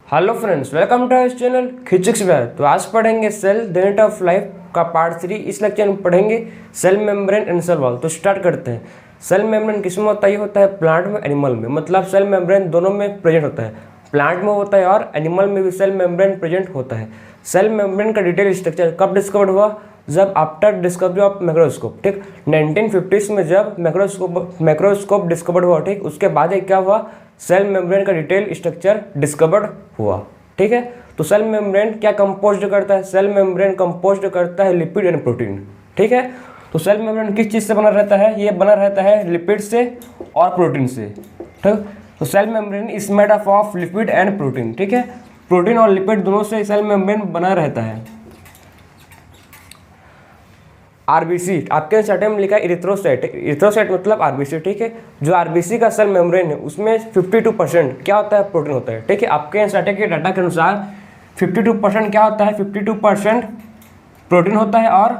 Hello friends, welcome to our channel physics where. तो आज पढ़ेंगे cell the unit of life का part 3। इस लेक्चर में पढ़ेंगे cell membrane and cell wall. तो स्टार्ट करते हैं। सेल मेम्ब्रेन किसमें होता है? ये होता है प्लांट में, एनिमल में। मतलब सेल मेम्ब्रेन दोनों में प्रेजेंट होता है, प्लांट में होता है और एनिमल में भी सेल मेम्ब्रेन प्रेजेंट होता है। सेल मेम्ब्रेन का डिटेल स्ट्रक्चर कब डिस्कवर्ड हुआ? जब आफ्टर डिस्कवरी ऑफ माइक्रोस्कोप, ठीक, 1950s में जब माइक्रोस्कोप डिस्कवर्ड हुआ, ठीक, उसके बाद क्या हुआ? सेल मेम्ब्रेन का डिटेल स्ट्रक्चर डिस्कवर्ड हुआ, ठीक है। तो सेल मेम्ब्रेन क्या कंपोज्ड करता है? सेल मेम्ब्रेन कंपोज्ड करता है लिपिड एंड प्रोटीन, ठीक है। तो सेल मेम्ब्रेन किस चीज़ से बना रहता है? ये बना रहता है लिपिड से और प्रोटीन से, ठीक। तो cell membrane is made up of lipid and protein, ठीक है। प्रोटीन और लिपिड दोनों से सेल मेम्ब्रेन बना रहता है। आरबीसी आपके एनसीईआरटी में लिखा है इरिथ्रोसाइट। इरिथ्रोसाइट मतलब आरबीसी, ठीक है। जो आरबीसी का सेल मेम्ब्रेन है उसमें 52% क्या होता है? प्रोटीन होता है, ठीक है। आपके एनसीईआरटी के डाटा के अनुसार 52% क्या होता है? 52% प्रोटीन होता है और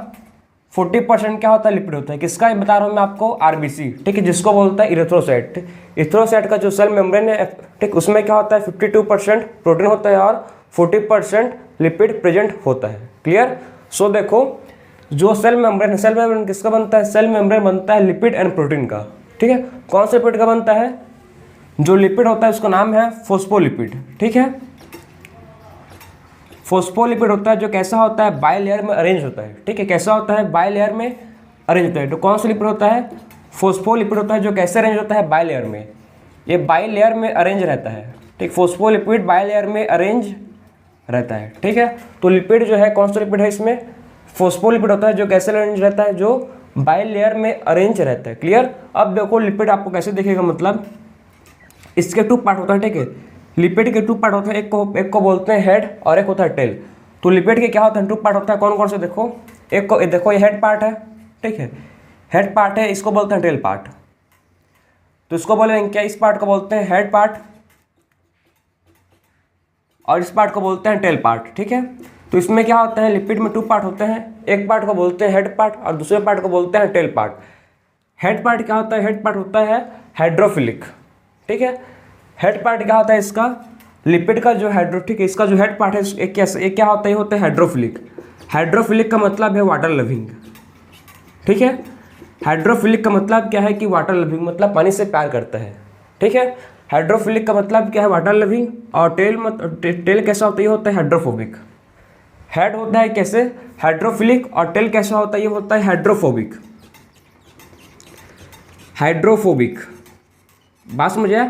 40% क्या होता है? लिपिड होता है। किसका बता रहा हूँ मैं आपको? आरबीसी, ठीक है, जिसको बोलता है इरिथ्रोसाइट। इरिथ्रोसाइट का जो सेल मेम्ब्रेन है, ठीक, उसमें क्या होता है? 52% प्रोटीन होता है और 40% लिपिड प्रेजेंट होता है। क्लियर? सो देखो, जो सेल मेम्ब्रेन किसका बनता है? सेल मेम्ब्रेन बनता है लिपिड एंड प्रोटीन का, ठीक है। कौन से लिपिड का बनता है? जो लिपिड होता है उसका नाम है फोस्फोलिपिड, ठीक है। फोस्फोलिपिड होता है जो कैसा होता है? बाई लेयर में अरेंज होता है, ठीक है। कैसा होता है? बाई लेयर में अरेंज होता है। तो कौन सा लिपिड होता है? फोस्फोलिपिड होता है जो कैसे अरेंज होता है? बाई लेयर में। ये बाई लेयर में अरेंज रहता है, ठीक। फोस्फोलिपिड बाई लेयर में अरेंज रहता है, ठीक है। तो लिपिड जो है, कौन सा लिपिड है इसमें? फोस्फोलिपिड होता है जो कैसे अरेंज रहता है? जो बाई लेयर में अरेंज रहता है। क्लियर? अब देखो लिपिड आपको कैसे दिखेगा, मतलब इसके 2 पार्ट होता है, ठीक है। लिपिड के 2 पार्ट होते हैं, एक को बोलते हैं हेड और एक होता है टेल। तो लिपिड के क्या होता है? 2 पार्ट होता है। कौन कौन से? देखो, एक को देखो, ये हेड पार्ट है, ठीक है, हेड पार्ट है। इसको बोलते हैं टेल पार्ट। तो इसको बोलेंगे क्या? इस पार्ट को बोलते हैं हेड पार्ट और इस पार्ट को बोलते हैं टेल पार्ट, ठीक है। तो इसमें क्या होता है? लिपिड में 2 पार्ट होते हैं। एक पार्ट को बोलते हैं हेड पार्ट और दूसरे पार्ट को बोलते हैं टेल पार्ट। हेड पार्ट क्या होता है? हेड पार्ट होता है हाइड्रोफिलिक, ठीक है। हेड पार्ट क्या होता है इसका? लिपिड का जो ठीक है, इसका जो हेड पार्ट है एक क्या होता है? ये होता है हाइड्रोफिलिक। हाइड्रोफिलिक का मतलब है वाटर लविंग, ठीक है। हाइड्रोफिलिक का मतलब क्या है? कि वाटर लविंग, मतलब पानी से प्यार करता है, ठीक है। हाइड्रोफिलिक का मतलब क्या है? Water loving. और टेल कैसा होता है? ये होता है हाइड्रोफोबिक। हेड होता है कैसे? हाइड्रोफिलिक। और टेल कैसा होता है? ये होता है हाइड्रोफोबिक। हाइड्रोफोबिक, बात समझे?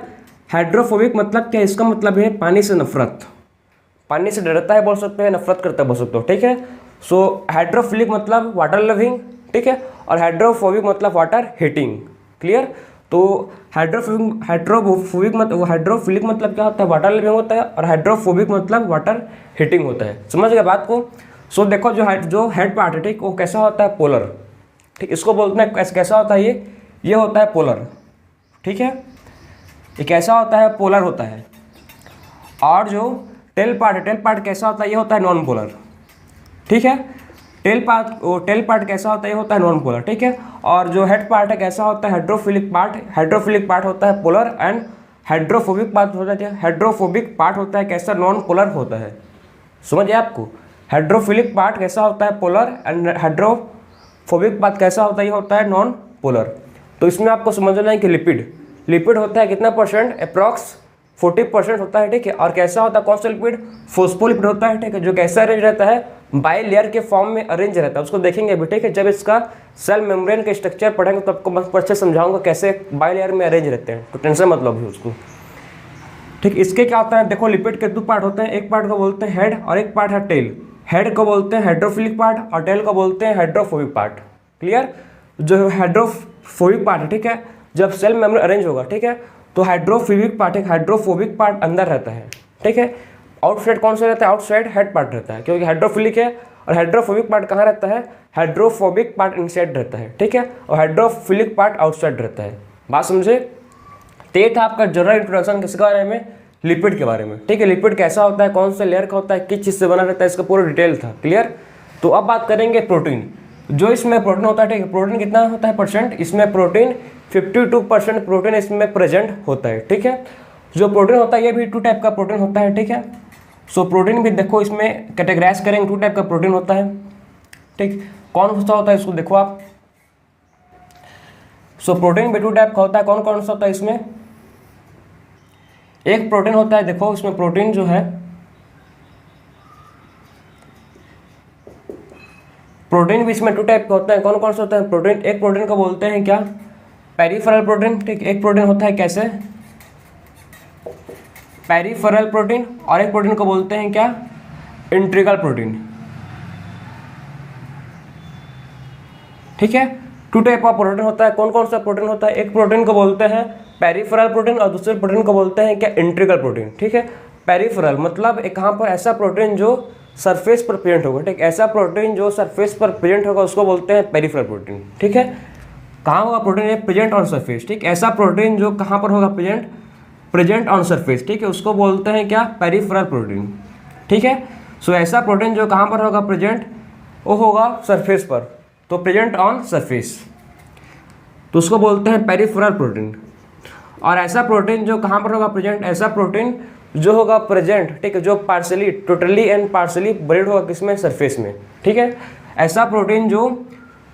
हाइड्रोफोबिक मतलब क्या? इसका मतलब है पानी से नफरत, पानी से डरता है बोल सकते हैं, नफरत करता है बोल सकते हो, ठीक है। सो हाइड्रोफिलिक मतलब वाटर लविंग, ठीक है। और हाइड्रोफोबिक मतलब वाटर हेटिंग। क्लियर? तो हाइड्रोफिलिक मतलब क्या होता है? वाटर लिविंग होता है। और हाइड्रोफोबिक मतलब वाटर हीटिंग होता है। समझ गए बात को? सो देखो, जो हेड पार्ट है, ठीक, वो कैसा होता है? पोलर, ठीक। इसको बोलते हैं कैसा होता है? ये होता है पोलर, ठीक है। ये कैसा होता है? पोलर होता है। और जो टेल पार्ट कैसा होता है? ये होता है नॉन पोलर, ठीक है। टेल पार्ट कैसा होता है? ये होता है नॉन पोलर, ठीक है। और जो हेड पार्ट है कैसा होता है? हाइड्रोफिलिक पार्ट होता है पोलर। एंड हाइड्रोफोबिक पार्ट होता है कैसा? नॉन पोलर होता है। समझिए आपको? हाइड्रोफिलिक पार्ट कैसा होता है? पोलर। एंड हाइड्रोफोबिक पार्ट कैसा होता है? ये होता है नॉन पोलर। तो इसमें आपको समझना है कि लिपिड होता है कितना परसेंट? अप्रॉक्स 40% होता है, ठीक है। और कैसा होता है? कौन सा लिपिड? फोस्फोलिपिड होता है, ठीक है। जो कैसा अरेंज रहता है? बाई लेयर के फॉर्म में अरेंज रहता है। उसको देखेंगे अभी, ठीक है। जब इसका सेल मेम्ब्रेन का स्ट्रक्चर पढ़ेंगे तो आपको बस अच्छे समझाऊंगा कैसे बाई लेयर में अरेंज रहते हैं। तो टेंशन मतलब है उसको, ठीक। इसके क्या होता है? देखो, लिपिड के 2 पार्ट होते हैं। एक पार्ट को बोलते हैं हेड और एक पार्ट है टेल। हेड को बोलते हैं हाइड्रोफिलिक पार्ट और टेल को बोलते हैं हाइड्रोफोबिक पार्ट। क्लियर? जो हाइड्रोफोबिक पार्ट है, ठीक है, जब सेल मेम्ब्रेन अरेंज होगा, ठीक है, तो हाइड्रोफोबिक पार्ट अंदर रहता है, ठीक है। आउटसाइड कौन सा रहता है? आउटसाइड हेड पार्ट रहता है, क्योंकि हाइड्रोफिलिक है। और हाइड्रोफोबिक पार्ट कहाँ रहता है? हाइड्रोफोबिक पार्ट इनसाइड रहता है, ठीक है। और हाइड्रोफिलिक पार्ट आउटसाइड रहता है। बात समझे? तो ये था आपका जनरल इंट्रोडक्शन किसके बारे में? लिपिड के बारे में, ठीक है। लिपिड कैसा होता है? कौन से लेयर का होता है? किस चीज़ से बना रहता है? इसका पूरा डिटेल था। क्लियर? तो अब बात करेंगे प्रोटीन। जो इसमें प्रोटीन होता है, ठीक है। प्रोटीन कितना होता है परसेंट? इसमें प्रोटीन 52% प्रोटीन इसमें प्रेजेंट होता है, ठीक है। जो प्रोटीन होता है ये भी 2 टाइप का प्रोटीन होता है, ठीक है। सो प्रोटीन भी देखो इसमें कैटेगराइज करेंगे, 2 टाइप का प्रोटीन होता है, ठीक। कौन सा होता है इसको देखो आप। सो प्रोटीन भी 2 टाइप का होता है। कौन कौन सा होता है इसमें? एक प्रोटीन होता है, देखो इसमें प्रोटीन जो है, प्रोटीन भी इसमें 2 टाइप का होता है। कौन कौन सा होता है प्रोटीन? एक प्रोटीन को बोलते हैं क्या? पेरिफेरल प्रोटीन, ठीक। एक प्रोटीन होता है कैसे? Peripheral protein. और एक प्रोटीन को बोलते हैं क्या? इंट्रिगल प्रोटीन, ठीक है। 2 टाइप का प्रोटीन होता है। कौन कौन सा प्रोटीन होता है? एक प्रोटीन को बोलते हैं पेरिफेरल प्रोटीन और दूसरे प्रोटीन को बोलते हैं क्या? इंट्रिगल प्रोटीन, ठीक है। पेरिफेरल मतलब एक कहाँ पर ऐसा प्रोटीन जो सरफेस पर प्रेजेंट होगा, ठीक। ऐसा प्रोटीन जो सरफेस पर प्रेजेंट होगा उसको बोलते हैं पेरिफेरल प्रोटीन, ठीक है। कहाँ होगा प्रोटीन? ये प्रेजेंट ऑन सरफेस, ठीक। ऐसा प्रोटीन जो कहाँ पर होगा? प्रेजेंट ऑन सरफेस, ठीक है, उसको बोलते हैं क्या? पेरिफेरल प्रोटीन, ठीक है। सो ऐसा प्रोटीन जो कहाँ पर होगा प्रेजेंट? वो होगा सरफेस पर, तो प्रेजेंट ऑन सरफेस, तो उसको बोलते हैं पेरिफेरल प्रोटीन। और ऐसा प्रोटीन जो कहाँ पर होगा प्रेजेंट? ऐसा प्रोटीन जो होगा प्रेजेंट, ठीक है, जो partially, totally and partially buried होगा किसमें? सरफेस में, ठीक है। ऐसा प्रोटीन जो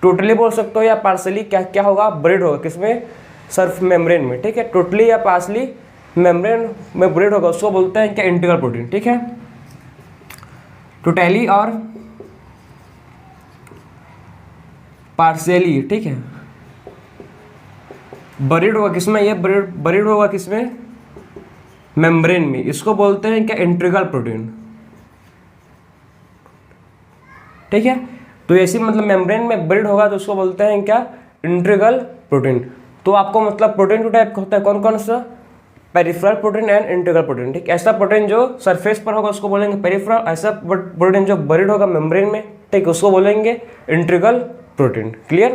टोटली बोल सकते हो या पार्शली क्या क्या होगा? बरीड होगा किसमें? सर्फ मेम्ब्रेन में, ठीक है। टोटली या पार्शली मेम्ब्रेन में बरीड होगा उसको बोलते हैं क्या? इंटीग्रल प्रोटीन, ठीक है। टोटली और पार्शियली, ठीक है, बरीड होगा किसमें? ये बरीड होगा किसमें? मेम्ब्रेन में, इसको बोलते हैं क्या? इंटीग्रल प्रोटीन, ठीक है। तो ऐसी मतलब मेम्ब्रेन में बरीड होगा तो उसको बोलते हैं क्या? Integral protein. तो आपको मतलब प्रोटीन 2 टाइप का होता है। कौन कौन सा? Peripheral protein and integral protein, ठीक। ऐसा प्रोटीन जो सरफेस पर होगा उसको बोलेंगे पेरिफेरल, ऐसा प्रोटीन जो बरीड होगा मेम्ब्रेन में, ठीक, उसको बोलेंगे इंटीग्रल प्रोटीन। क्लियर?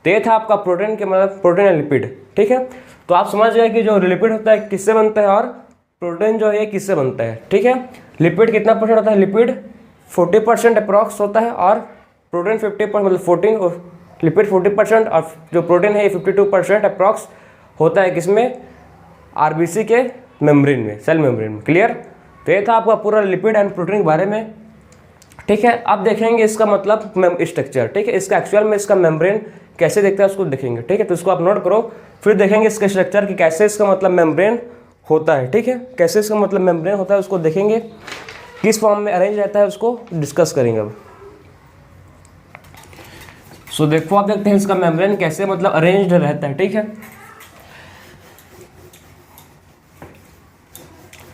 तो ये था आपका प्रोटीन के मतलब प्रोटीन एंड लिपिड, ठीक है। तो आप समझ गए कि जो लिपिड होता है किससे बनता है और प्रोटीन जो है किससे बनता है, ठीक है। लिपिड कितना परसेंट होता है? लिपिड 40% अप्रॉक्स होता है और प्रोटीन 50% मतलब 14, लिपिड 40% और जो प्रोटीन है 52% अप्रॉक्स होता है किसमें? आरबीसी के मेम्ब्रेन में, सेल मेम्ब्रेन में। क्लियर? तो ये था आपका पूरा लिपिड एंड प्रोटीन के बारे में, ठीक है। अब देखेंगे इसका मतलब स्ट्रक्चर, ठीक है। इसका एक्चुअल में इसका मेम्ब्रेन कैसे दिखता है उसको देखेंगे, ठीक है। तो इसको आप नोट करो, फिर देखेंगे इसके स्ट्रक्चर कि कैसे इसका मतलब मेम्ब्रेन होता है, ठीक है। कैसे इसका मतलब मेम्ब्रेन होता है उसको देखेंगे, किस फॉर्म में अरेंज रहता है उसको डिस्कस करेंगे अब। सो देखो आप देखते हैं इसका मेम्ब्रेन कैसे मतलब अरेंज्ड रहता है, ठीक है।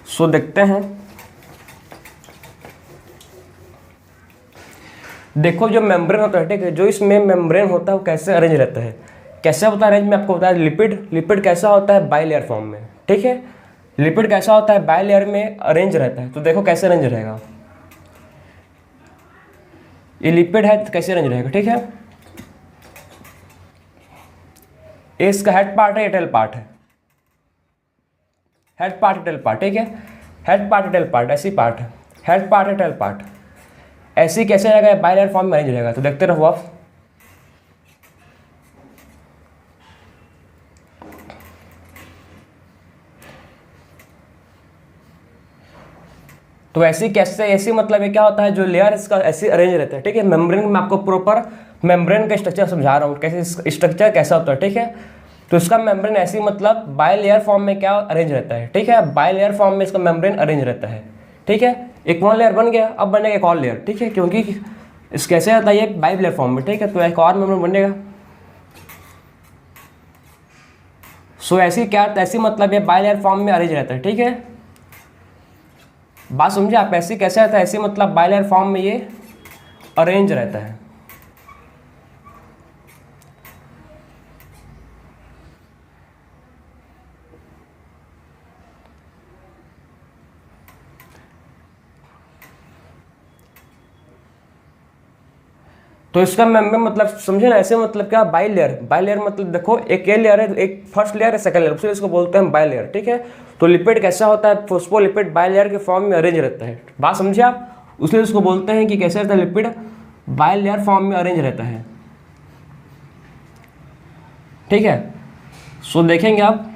सो देखते हैं, देखो जो मेम्ब्रेन होता है, ठीक है, जो इसमें मेम्ब्रेन होता है वो कैसे अरेंज रहता है, कैसे होता है अरेंज में आपको बताया। लिपिड कैसा होता है? बाइलेयर फॉर्म में, ठीक है। लिपिड कैसा होता है? बाइलेयर में अरेंज रहता है। तो देखो कैसे अरेंज रहेगा, ये लिपिड है तो कैसे अरेंज रहेगा, ठीक है। ये इसका हेड पार्ट है, टेल पार्ट है, हेड पार्ट टेल पार्ट, ठीक है। हेड पार्ट टेल पार्ट ऐसी पार्ट है, हेड पार्ट है टेल पार्ट ऐसी कैसे रहेगा? बाइलेयर फॉर्म में अरेंज रहेगा। तो देखते रहो आप। तो ऐसी कैसे, ऐसी मतलब ये क्या होता है, जो लेयर इसका ऐसे अरेंज रहता है, ठीक है। मेम्ब्रेन में आपको प्रॉपर मेम्ब्रेन का स्ट्रक्चर समझा रहा हूँ, कैसे स्ट्रक्चर कैसा होता है, ठीक है। तो इसका मेम्ब्रेन ऐसी मतलब बाइलेयर फॉर्म में क्या अरेंज रहता है, ठीक है। बाइलेयर फॉर्म में इसका मेम्ब्रेन अरेंज रहता है, ठीक है। एक वन लेयर बन गया, अब बनेगा एक और लेयर, ठीक है, क्योंकि इस कैसे आता है ये बाइलेयर फॉर्म में, ठीक है। तो एक और मेम्ब्रेन बनेगा। सो ऐसी क्या, ऐसी मतलब ये बाइलेयर फॉर्म में अरेंज रहता है, ठीक है। बात समझे आप? ऐसी कैसे रहता है? ऐसी मतलब बाइलेयर फॉर्म में ये अरेंज रहता है। तो इसका मेम्ब्रेन मतलब समझे ना, ऐसे मतलब क्या? बाइलेयर, बाइलेयर मतलब देखो एक ये लेयर है, एक फर्स्ट लेयर है, सेकंड लेयर, इसको बोलते हैं बाइलेयर, ठीक है। तो लिपिड कैसा होता है? फोस्फोलिपिड बाइलेयर के फॉर्म में अरेंज रहता है। बात समझे आप? उसलिए उसको बोलते हैं कि कैसे रहता है, लिपिड बाइलेयर फॉर्म में अरेंज रहता है, ठीक है। सो देखेंगे आप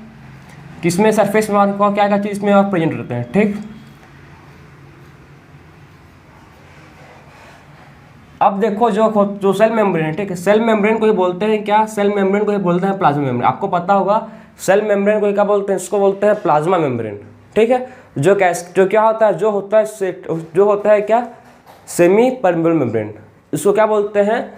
किसमें सरफेस में क्या क्या चीज़ में आप प्रेजेंट रहते हैं, ठीक। अब देखो जो सेल मेम्ब्रेन है, ठीक है, सेल मेम्ब्रेन को ही बोलते हैं क्या, सेल मेम्ब्रेन को ही बोलते हैं प्लाज्मा मेम्ब्रेन। आपको पता होगा सेल मेम्ब्रेन को क्या बोलते हैं, इसको बोलते हैं प्लाज्मा मेम्ब्रेन, ठीक है। जो क्या होता है, जो होता है क्या, सेमी परमेबल मेम्ब्रेन, इसको क्या बोलते हैं,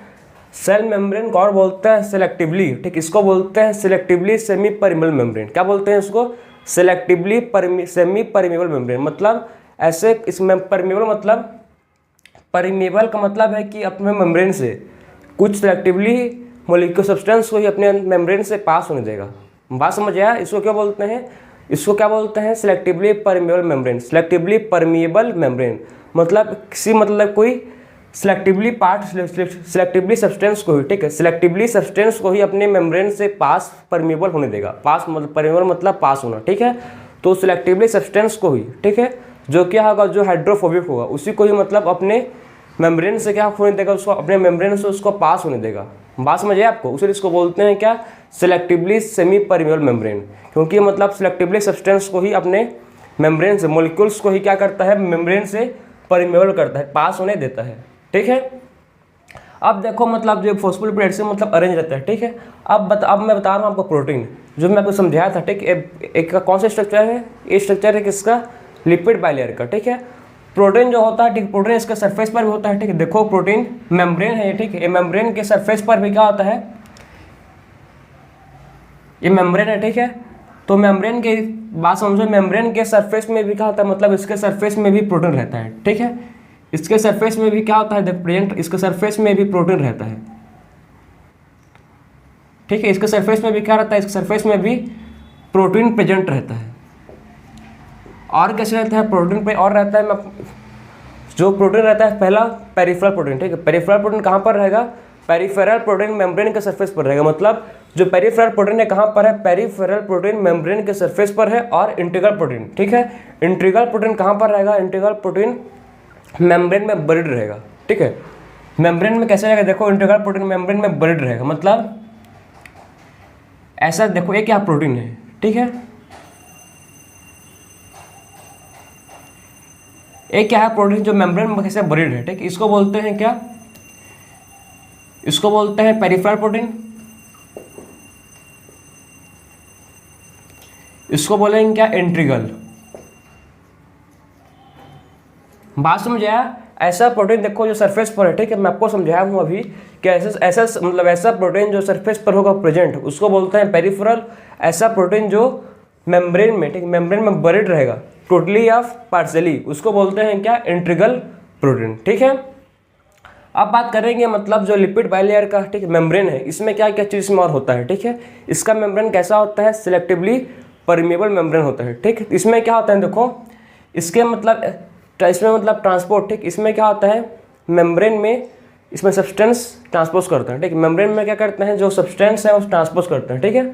सेल मेम्ब्रेन को और बोलते हैं सिलेक्टिवली, ठीक, इसको बोलते हैं सिलेक्टिवली सेमी परमेबल मेम्ब्रेन। क्या बोलते हैं इसको, सिलेक्टिवली सेमी परमेबल मेम्ब्रेन। मतलब ऐसे इसमें परमेबल मतलब, परमेबल का मतलब है कि अपने मेम्ब्रेन से कुछ सिलेक्टिवली मॉलिक्यूलर सब्सटेंस को ही अपने मेम्ब्रेन से पास होने देगा। बात समझ आया, इसको क्या बोलते हैं, इसको क्या बोलते हैं, selectively permeable membrane. Selectively permeable membrane मतलब किसी मतलब कोई सिलेक्टिवली सब्सटेंस को ही, ठीक है, सिलेक्टिवली सब्सटेंस को ही अपने मेम्ब्रेन से पास परमेबल होने देगा। पास मतलब परमेबल मतलब पास होना, ठीक है। तो सिलेक्टिवली सब्सटेंस को ही, ठीक है, जो क्या होगा, जो हाइड्रोफोबिक होगा उसी को ही मतलब अपने मेम्ब्रेन से क्या होने देगा, उसको अपने मेम्ब्रेन से उसको पास होने देगा। बात समझिए आपको, उसे इसको बोलते हैं क्या, सिलेक्टिवली सेमी परमेबल मेम्ब्रेन, क्योंकि मतलब सिलेक्टिवली सब्सटेंस को ही अपने मेम्ब्रेन से, मॉलिक्यूल्स को ही क्या करता है, मेम्ब्रेन से परमेबल करता है, पास होने देता है, ठीक है। अब देखो मतलब जो फॉस्फोलिपिड से मतलब अरेंज रहता है, ठीक है। अब मैं बता रहा हूँ आपको प्रोटीन, जो मैं आपको समझाया था, ठीक, एक का कौन सा स्ट्रक्चर है, ये स्ट्रक्चर है किसका, लिपिड बाइलेयर का, ठीक है। प्रोटीन जो होता है, ठीक, प्रोटीन इसके सरफेस पर भी होता है, ठीक है। देखो प्रोटीन मेम्ब्रेन है, ठीक है, ये मेम्ब्रेन के सरफेस पर भी क्या होता है, ये मेम्ब्रेन है, ठीक है। तो मेम्ब्रेन के बात समझो, मेम्ब्रेन के सरफेस में भी क्या होता है, मतलब इसके सरफेस में भी प्रोटीन रहता है, ठीक है। इसके सरफेस में भी क्या होता है, प्रेजेंट, इसके सरफेस में भी प्रोटीन रहता है, ठीक है। इसके सरफेस में भी क्या रहता है, इसके सरफेस में भी प्रोटीन प्रेजेंट रहता है। और कैसे रहता है प्रोटीन पे, और रहता है जो प्रोटीन रहता है, पहला पेरिफेरल प्रोटीन, ठीक है। पेरिफेरल प्रोटीन कहाँ पर रहेगा, पेरिफेरल प्रोटीन मेम्ब्रेन के सरफेस पर रहेगा। मतलब जो पेरिफेरल प्रोटीन है कहाँ पर है, पेरिफेरल प्रोटीन मेम्ब्रेन के सरफेस पर है। और इंटीग्रल प्रोटीन, ठीक है, इंटीग्रल प्रोटीन कहाँ पर रहेगा, इंटीग्रल प्रोटीन मेम्ब्रेन में बरीड रहेगा, ठीक है। मेम्ब्रेन में कैसे रहेगा, देखो इंटीग्रल प्रोटीन मेम्ब्रेन में बरीड रहेगा, मतलब ऐसा देखो, ये क्या प्रोटीन है, ठीक है, एक क्या है प्रोटीन जो मेम्ब्रेन में कैसे बरीड है, ठीक, इसको बोलते हैं क्या, इसको बोलते हैं पेरिफेरल प्रोटीन, इसको बोलेंगे क्या, इंटीग्रल। बात समझ आया, ऐसा प्रोटीन देखो जो सरफेस पर है, ठीक है, मैं आपको समझाया हूँ अभी कि ऐसा प्रोटीन जो सरफेस पर होगा प्रेजेंट, उसको बोलते हैं पेरिफेरल। ऐसा प्रोटीन जो मेम्ब्रेन में, ठीक, मेम्ब्रेन में बरीड रहेगा टोटली या पार्शियली, उसको बोलते हैं क्या, इंटीग्रल प्रोटीन, ठीक है। अब बात करेंगे मतलब जो लिपिड बाइलेयर का, ठीक, मेम्ब्रेन है, इसमें क्या क्या चीज़ में और होता है, ठीक है। इसका मेम्ब्रेन कैसा होता है, सिलेक्टिवली परमेबल मेम्ब्रेन होता है, ठीक। इसमें क्या होता है, देखो इसके मतलब इसमें मतलब ट्रांसपोर्ट, ठीक, इसमें क्या होता है, मेम्ब्रेन में इसमें सब्सटेंस ट्रांसपोज करते हैं, ठीक, मेम्ब्रेन में क्या करते हैं, जो सब्सटेंस है वो ट्रांसपोज करते हैं, ठीक है।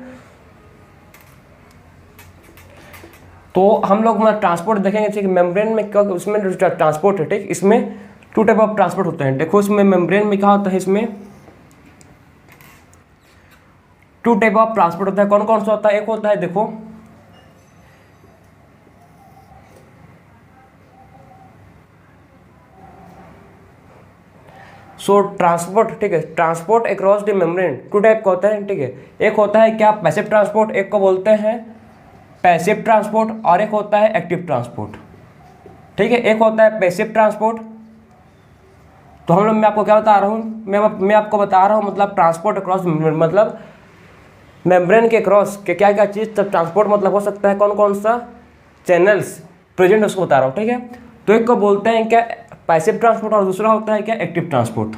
तो हम लोग मतलब ट्रांसपोर्ट देखेंगे, ठीक, मेम्ब्रेन में क्या, उसमें ट्रांसपोर्ट है, ठीक, इसमें 2 टाइप ऑफ ट्रांसपोर्ट होते हैं। देखो इसमें मेम्ब्रेन में क्या होता है, इसमें 2 टाइप ऑफ ट्रांसपोर्ट होता है। कौन कौन सा होता है, एक होता है देखो ट्रांसपोर्ट, ठीक है, transport across the membrane 2 type का होता है, ठीक है। एक होता है क्या, पैसिव ट्रांसपोर्ट, एक को बोलते हैं पैसिव ट्रांसपोर्ट, और एक होता है एक्टिव ट्रांसपोर्ट, ठीक है। एक होता है पैसिव ट्रांसपोर्ट, तो हम लोग, मैं आपको क्या बता रहा हूँ, मैं आपको बता रहा हूँ मतलब ट्रांसपोर्ट अक्रॉस मेम्ब्रेन, मतलब मेम्ब्रेन के क्रॉस के क्या क्या चीज़ तब ट्रांसपोर्ट मतलब हो सकता है, कौन कौन सा चैनल्स प्रेजेंट, उसको बता रहा हूँ, ठीक है। तो एक को बोलते हैं क्या, पैसिव ट्रांसपोर्ट, और दूसरा होता है क्या, एक्टिव ट्रांसपोर्ट।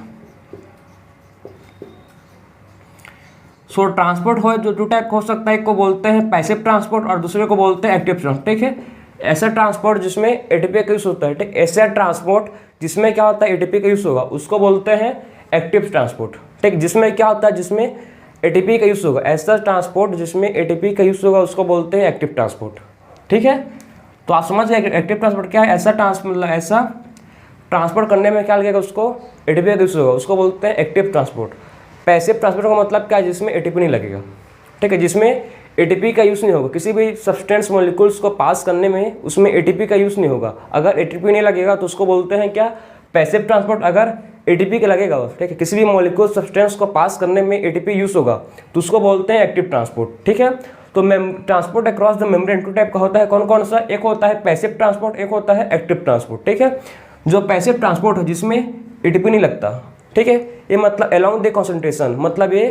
ट्रांसपोर्ट हो जो 2 टाइप हो सकता है, एक को बोलते हैं पैसिव ट्रांसपोर्ट और दूसरे को बोलते हैं एक्टिव ट्रांसपोर्ट, ठीक है। ऐसा ट्रांसपोर्ट जिसमें एटीपी का यूज होता है, ठीक, ऐसा ट्रांसपोर्ट जिसमें क्या होता है, एटीपी का यूज होगा, उसको बोलते हैं एक्टिव ट्रांसपोर्ट, ठीक। जिसमें क्या होता है, जिसमें एटीपी का यूज होगा, ऐसा ट्रांसपोर्ट जिसमें एटीपी का यूज होगा, उसको बोलते हैं एक्टिव ट्रांसपोर्ट, ठीक है। तो आप समझ गए एक्टिव ट्रांसपोर्ट क्या है, ऐसा ऐसा ट्रांसपोर्ट करने में क्या लगेगा, उसको एटीपी का यूज होगा, उसको बोलते हैं एक्टिव ट्रांसपोर्ट। पैसिव ट्रांसपोर्ट का मतलब क्या है, जिसमें एटीपी नहीं लगेगा, ठीक है, जिसमें एटीपी का यूज़ नहीं होगा, किसी भी सब्सटेंस मॉलिक्यूल्स को पास करने में उसमें एटीपी का यूज़ नहीं होगा। अगर एटीपी नहीं लगेगा तो उसको बोलते हैं क्या, पैसिव ट्रांसपोर्ट। अगर एटीपी का लगेगा, ठीक है, किसी भी मॉलिक्यूल सब्सटेंस को पास करने में एटीपी यूज होगा तो उसको बोलते हैं एक्टिव ट्रांसपोर्ट, ठीक है। तो transport across the membrane two type का होता है, कौन कौन सा, एक होता है पैसिव ट्रांसपोर्ट, एक होता है एक्टिव ट्रांसपोर्ट, ठीक है। जो पैसिव ट्रांसपोर्ट है जिसमें एटीपी नहीं लगता, ठीक है, ये मतलब अलोंग द कॉन्सेंट्रेशन, मतलब ये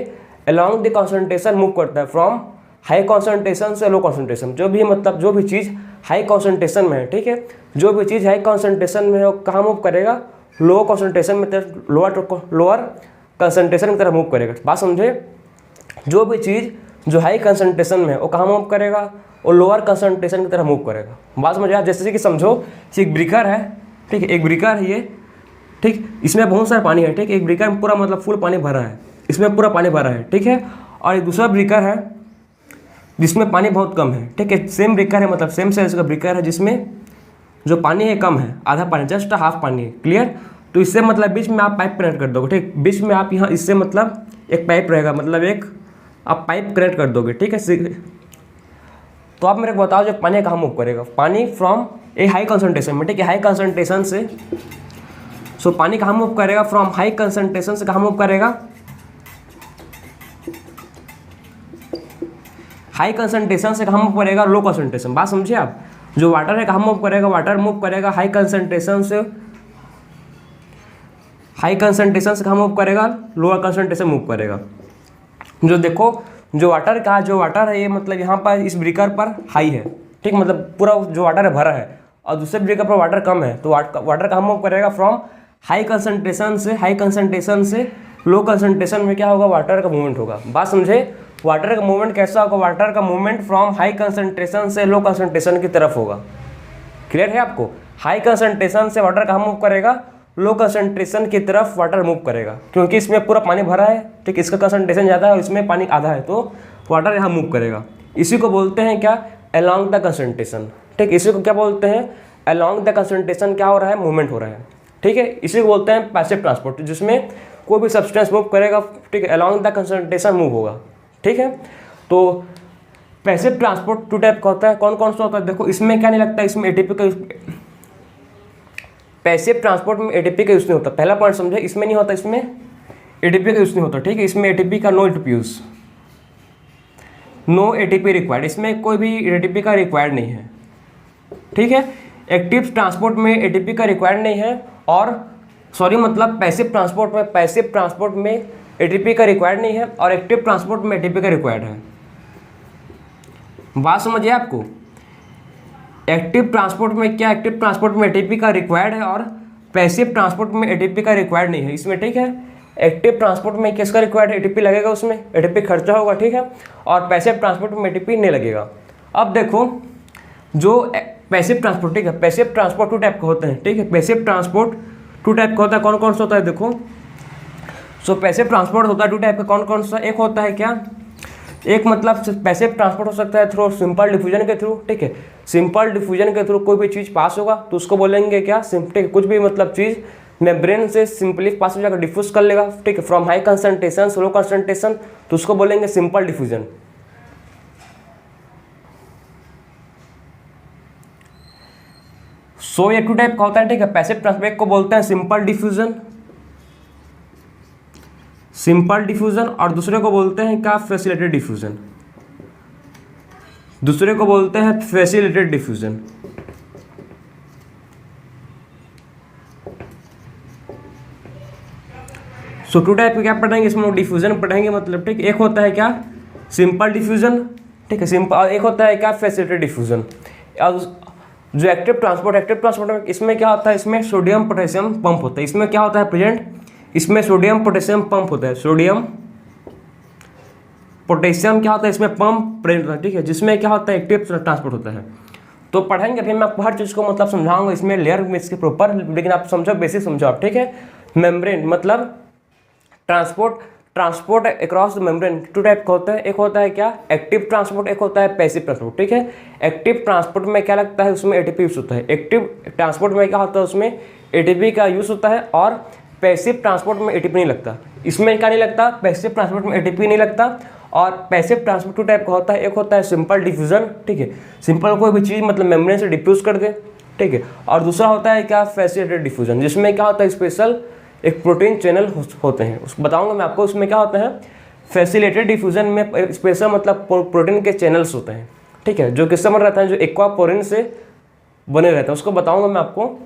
अलोंग द कॉन्सेंट्रेशन मूव करता है फ्रॉम हाई कॉन्सेंट्रेशन से लो कॉन्सेंट्रेशन। जो भी मतलब जो भी चीज़ हाई कॉन्सेंट्रेशन में है, ठीक है, जो भी चीज़ हाई कॉन्सेंट्रेशन में है वो कहाँ मूव करेगा, लो कॉन्सेंट्रेशन में, लोअर कंसंट्रेशन की तरफ मूव करेगा। बात समझे, जो भी चीज़ जो हाई कंसंट्रेशन में है वो कहाँ मूव करेगा, वो लोअर कंसंट्रेशन की तरफ मूव करेगा। बात समझे आप, जैसे कि समझो कि एक ब्रीकर है, ठीक है, एक ब्रीकर है ये, ठीक, इसमें बहुत सारा पानी है, ठीक, एक ब्रीकर में पूरा मतलब फुल पानी भरा है, इसमें पूरा पानी भरा है, ठीक है, और एक दूसरा ब्रीकर है जिसमें पानी बहुत कम है, ठीक है, सेम ब्रीकर है, मतलब सेम साइज का ब्रीकर है जिसमें जो पानी है कम है, आधा पानी, जस्ट हाफ पानी है, क्लियर। तो इससे मतलब बीच में आप पाइप कनेक्ट कर दोगे, ठीक, बीच में आप यहाँ इससे मतलब एक पाइप रहेगा, मतलब एक आप पाइप कनेक्ट कर दोगे, ठीक है। तो आप मेरे को बताओ जो पानी कहाँ मूव करेगा, पानी फ्रॉम ए हाई कंसंट्रेशन में, ठीक है, हाई कंसंट्रेशन से, सो पानी कहाँ मूव करेगा, फ्रॉम हाई कंसंट्रेशन से कहाँ मूव करेगा, हाई कंसंट्रेशन से कहाँ मूव करेगा, लो कंसंट्रेशन। बात समझिए आप, जो वाटर है कहाँ मूव करेगा, वाटर मूव करेगा हाई कंसंट्रेशन से, हाई कंसंट्रेशन से कहाँ मूव करेगा, लोअर कंसंट्रेशन मूव करेगा। जो देखो जो वाटर का जो वाटर है ये मतलब यहाँ पर इस ब्रीकर पर हाई है, ठीक, मतलब पूरा जो वाटर है भरा है, और दूसरे ब्रीकर पर वाटर कम है, तो वाटर कहाँ मूव करेगा, फ्रॉम हाई कंसंट्रेशन से लो कंसंट्रेशन में क्या होगा, वाटर का मूवमेंट होगा। बात समझे, वाटर का मूवमेंट कैसा होगा, वाटर का मूवमेंट फ्रॉम हाई कंसंट्रेशन से लो कंसंट्रेशन की तरफ होगा। क्लियर है आपको, हाई कंसंट्रेशन से वाटर कहाँ मूव करेगा, लो कंसंट्रेशन की तरफ वाटर मूव करेगा, क्योंकि इसमें पूरा पानी भरा है, ठीक, इसका कंसंट्रेशन ज़्यादा है और इसमें पानी आधा है, तो वाटर यहाँ मूव करेगा। इसी को बोलते हैं क्या, अलोंग द कंसंट्रेशन, ठीक, इसी को क्या बोलते हैं, अलोंग द कंसंट्रेशन क्या हो रहा है, मूवमेंट हो रहा है, ठीक है। इसी को बोलते हैं पैसिव ट्रांसपोर्ट, जिसमें कोई भी सब्सटेंस मूव करेगा, ठीक है, अलोंग द कंसंट्रेशन मूव होगा, ठीक है। तो पैसिव ट्रांसपोर्ट टू टाइप का होता है, कौन कौन सा होता है, देखो इसमें क्या नहीं लगता, इसमें एटीपी का, पैसिव ट्रांसपोर्ट में एटीपी का यूज नहीं होता, पहला पॉइंट समझे, इसमें नहीं होता, इसमें एटीपी का यूज नहीं होता, ठीक है, इसमें एटीपी का no ATP use, no ATP required, इसमें कोई भी एटीपी का रिक्वायर्ड नहीं है, ठीक है। एक्टिव ट्रांसपोर्ट में एटीपी का रिक्वायर्ड नहीं है, और सॉरी मतलब पैसिव ट्रांसपोर्ट में एटीपी का रिक्वायर्ड नहीं है, और एक्टिव ट्रांसपोर्ट में एटीपी का रिक्वायर्ड है। बात समझिए आपको, एक्टिव ट्रांसपोर्ट में क्या, एक्टिव ट्रांसपोर्ट में एटीपी का रिक्वायर्ड है और पैसिव ट्रांसपोर्ट में एटीपी का रिक्वायर्ड नहीं है इसमें, ठीक है। एक्टिव ट्रांसपोर्ट में किसका रिक्वायर्ड है, एटीपी लगेगा, उसमें एटीपी खर्चा होगा, ठीक है, और पैसिव ट्रांसपोर्ट में एटीपी नहीं लगेगा। अब देखो जो पैसिव ट्रांसपोर्ट, ठीक है, पैसिव ट्रांसपोर्ट टू टाइप का होते हैं, ठीक है, पैसिव ट्रांसपोर्ट टू टाइप का होता है, कौन कौन सा होता है, देखो सो पैसिव ट्रांसपोर्ट होता है टू टाइप का, कौन कौन सा, एक होता है क्या, एक मतलब पैसिव ट्रांसपोर्ट हो सकता है थ्रू सिंपल डिफ्यूजन के थ्रू, ठीक है, सिंपल डिफ्यूजन के थ्रू कोई भी चीज़ पास होगा तो उसको बोलेंगे क्या, ठीक, कुछ भी मतलब चीज़ मेम्ब्रेन से सिंपली पास हो जाकर डिफ्यूज कर लेगा, ठीक है, from high concentration low concentration, तो उसको बोलेंगे सिंपल डिफ्यूजन। सो ये टू टाइप का होता है, ठीक है, पैसिव ट्रांसपोर्ट को बोलते हैं सिंपल डिफ्यूजन, और दूसरे को बोलते हैं क्या, फैसिलिटेटेड डिफ्यूजन, दूसरे को बोलते हैं facilitated diffusion. So two type क्या पढ़ेंगे इसमें, डिफ्यूजन पढ़ेंगे, मतलब ठीक, एक होता है क्या सिंपल डिफ्यूजन, ठीक है, सिंपल, एक होता है क्या फैसिलिटेटेड डिफ्यूजन। जो एक्टिव ट्रांसपोर्ट में इसमें क्या होता है, इसमें सोडियम पोटेशियम पंप होता है, इसमें क्या होता है प्रेजेंट, इसमें सोडियम पोटेशियम पंप होता है, सोडियम पोटेशियम क्या होता है इसमें पंप प्रेजेंट होता है, ठीक है, जिसमें क्या होता है एक्टिव ट्रांसपोर्ट होता है। तो पढ़ेंगे फिर मैं आपको हर चीज़ को मतलब समझाऊंगा इसमें लेयर में इसके प्रॉपर, लेकिन आप समझो बेसिक समझो आप, ठीक है। मेम्ब्रेन मतलब transport across the membrane two type का होता है, एक होता है क्या एक्टिव ट्रांसपोर्ट, एक होता है पैसिव ट्रांसपोर्ट, ठीक है। एक्टिव ट्रांसपोर्ट में क्या लगता है, उसमें एटीपी यूज होता है, एक्टिव ट्रांसपोर्ट में क्या होता है, उसमें एटीपी का यूज होता है, और पैसिव ट्रांसपोर्ट में एटीपी नहीं लगता, इसमें क्या नहीं लगता, पैसिव ट्रांसपोर्ट में एटीपी नहीं लगता। और पैसिव ट्रांसपोर्ट टू टाइप का होता है, एक होता है सिंपल डिफ्यूजन, ठीक है, सिंपल कोई भी चीज़ मतलब मेम्ब्रेन से डिफ्यूज कर दे, ठीक है, और दूसरा होता है क्या फैसिलिटेटेड डिफ्यूजन, जिसमें क्या होता है स्पेशल एक प्रोटीन चैनल होते हैं, उस बताऊंगा मैं आपको। उसमें क्या होता है, फैसिलिटेटेड डिफ्यूजन में स्पेशल मतलब प्रोटीन के चैनल्स होते हैं, ठीक है, जो किससे बन रहता है, जो एक्वापोरिन से बने रहते हैं, उसको बताऊंगा मैं आपको।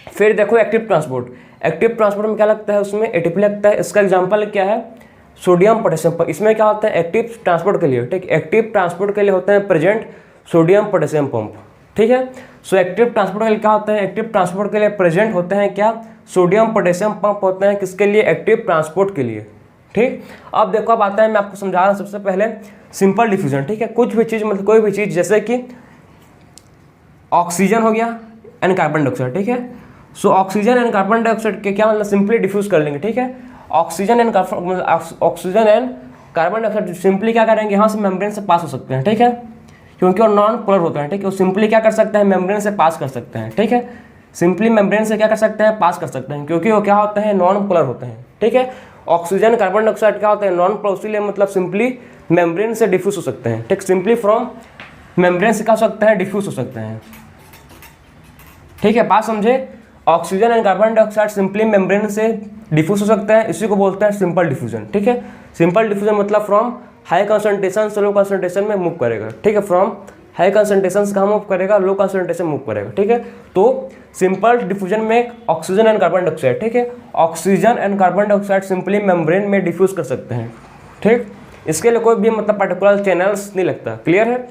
फिर देखो एक्टिव ट्रांसपोर्ट, एक्टिव ट्रांसपोर्ट में क्या लगता है, उसमें एटीपी लगता है। इसका एग्जांपल क्या है, सोडियम पोटेशियम। इसमें क्या होता है, एक्टिव ट्रांसपोर्ट के लिए, ठीक, एक्टिव ट्रांसपोर्ट के लिए होते हैं प्रेजेंट सोडियम पोटेशियम पंप, ठीक है। सो एक्टिव ट्रांसपोर्ट के लिए क्या होते हैं, एक्टिव ट्रांसपोर्ट के लिए प्रेजेंट होते हैं क्या, सोडियम पोटेशियम पंप होते हैं, किसके लिए, एक्टिव ट्रांसपोर्ट के लिए, ठीक। अब देखो, अब आता है, मैं आपको समझा रहा हूँ सबसे पहले सिंपल डिफ्यूजन, ठीक है। कुछ भी चीज़ मतलब कोई भी चीज़, जैसे कि ऑक्सीजन हो गया एंड कार्बन डाइऑक्साइड, ठीक है। So oxygen and carbon dioxide के क्या मतलब, सिंपली डिफ्यूज कर लेंगे, ठीक है। Oxygen and carbon dioxide simply क्या करेंगे, यहाँ से मेम्ब्रेन से पास हो सकते हैं, ठीक है, क्योंकि वो नॉन पोलर होते हैं, ठीक है। वो सिंपली क्या कर सकते हैं, मेम्ब्रेन से पास कर सकते हैं, ठीक है। सिंपली मेम्ब्रेन से क्या कर सकते हैं, पास कर सकते हैं, क्योंकि वो क्या होते हैं, नॉन पोलर होते हैं, ठीक है। ऑक्सीजन कार्बन डाइऑक्साइड क्या होते हैं, नॉन पोलर, इसलिए मतलब सिंपली मेम्ब्रेन से डिफ्यूज हो सकते हैं, ठीक। सिंपली फ्रॉम मेम्ब्रेन से क्या हो सकता है, डिफ्यूज हो सकते हैं, ठीक है। बात समझे, oxygen and carbon dioxide simply membrane से डिफ्यूज हो सकता है, इसी को बोलते हैं सिंपल डिफ्यूजन, ठीक है। सिंपल डिफ्यूजन मतलब फ्रॉम हाई कंसंट्रेशन से लो कंसंट्रेशन में मूव करेगा, ठीक है। फ्रॉम हाई कंसंट्रेशन से कहाँ मूव करेगा, लो कंसंट्रेशन मूव करेगा, ठीक है। तो सिंपल डिफ्यूजन में ऑक्सीजन एंड कार्बन डाइऑक्साइड, ठीक है, oxygen and carbon dioxide simply membrane में डिफ्यूज कर सकते हैं, ठीक। इसके लिए कोई भी मतलब पर्टिकुलर चैनल्स नहीं लगता, क्लियर है।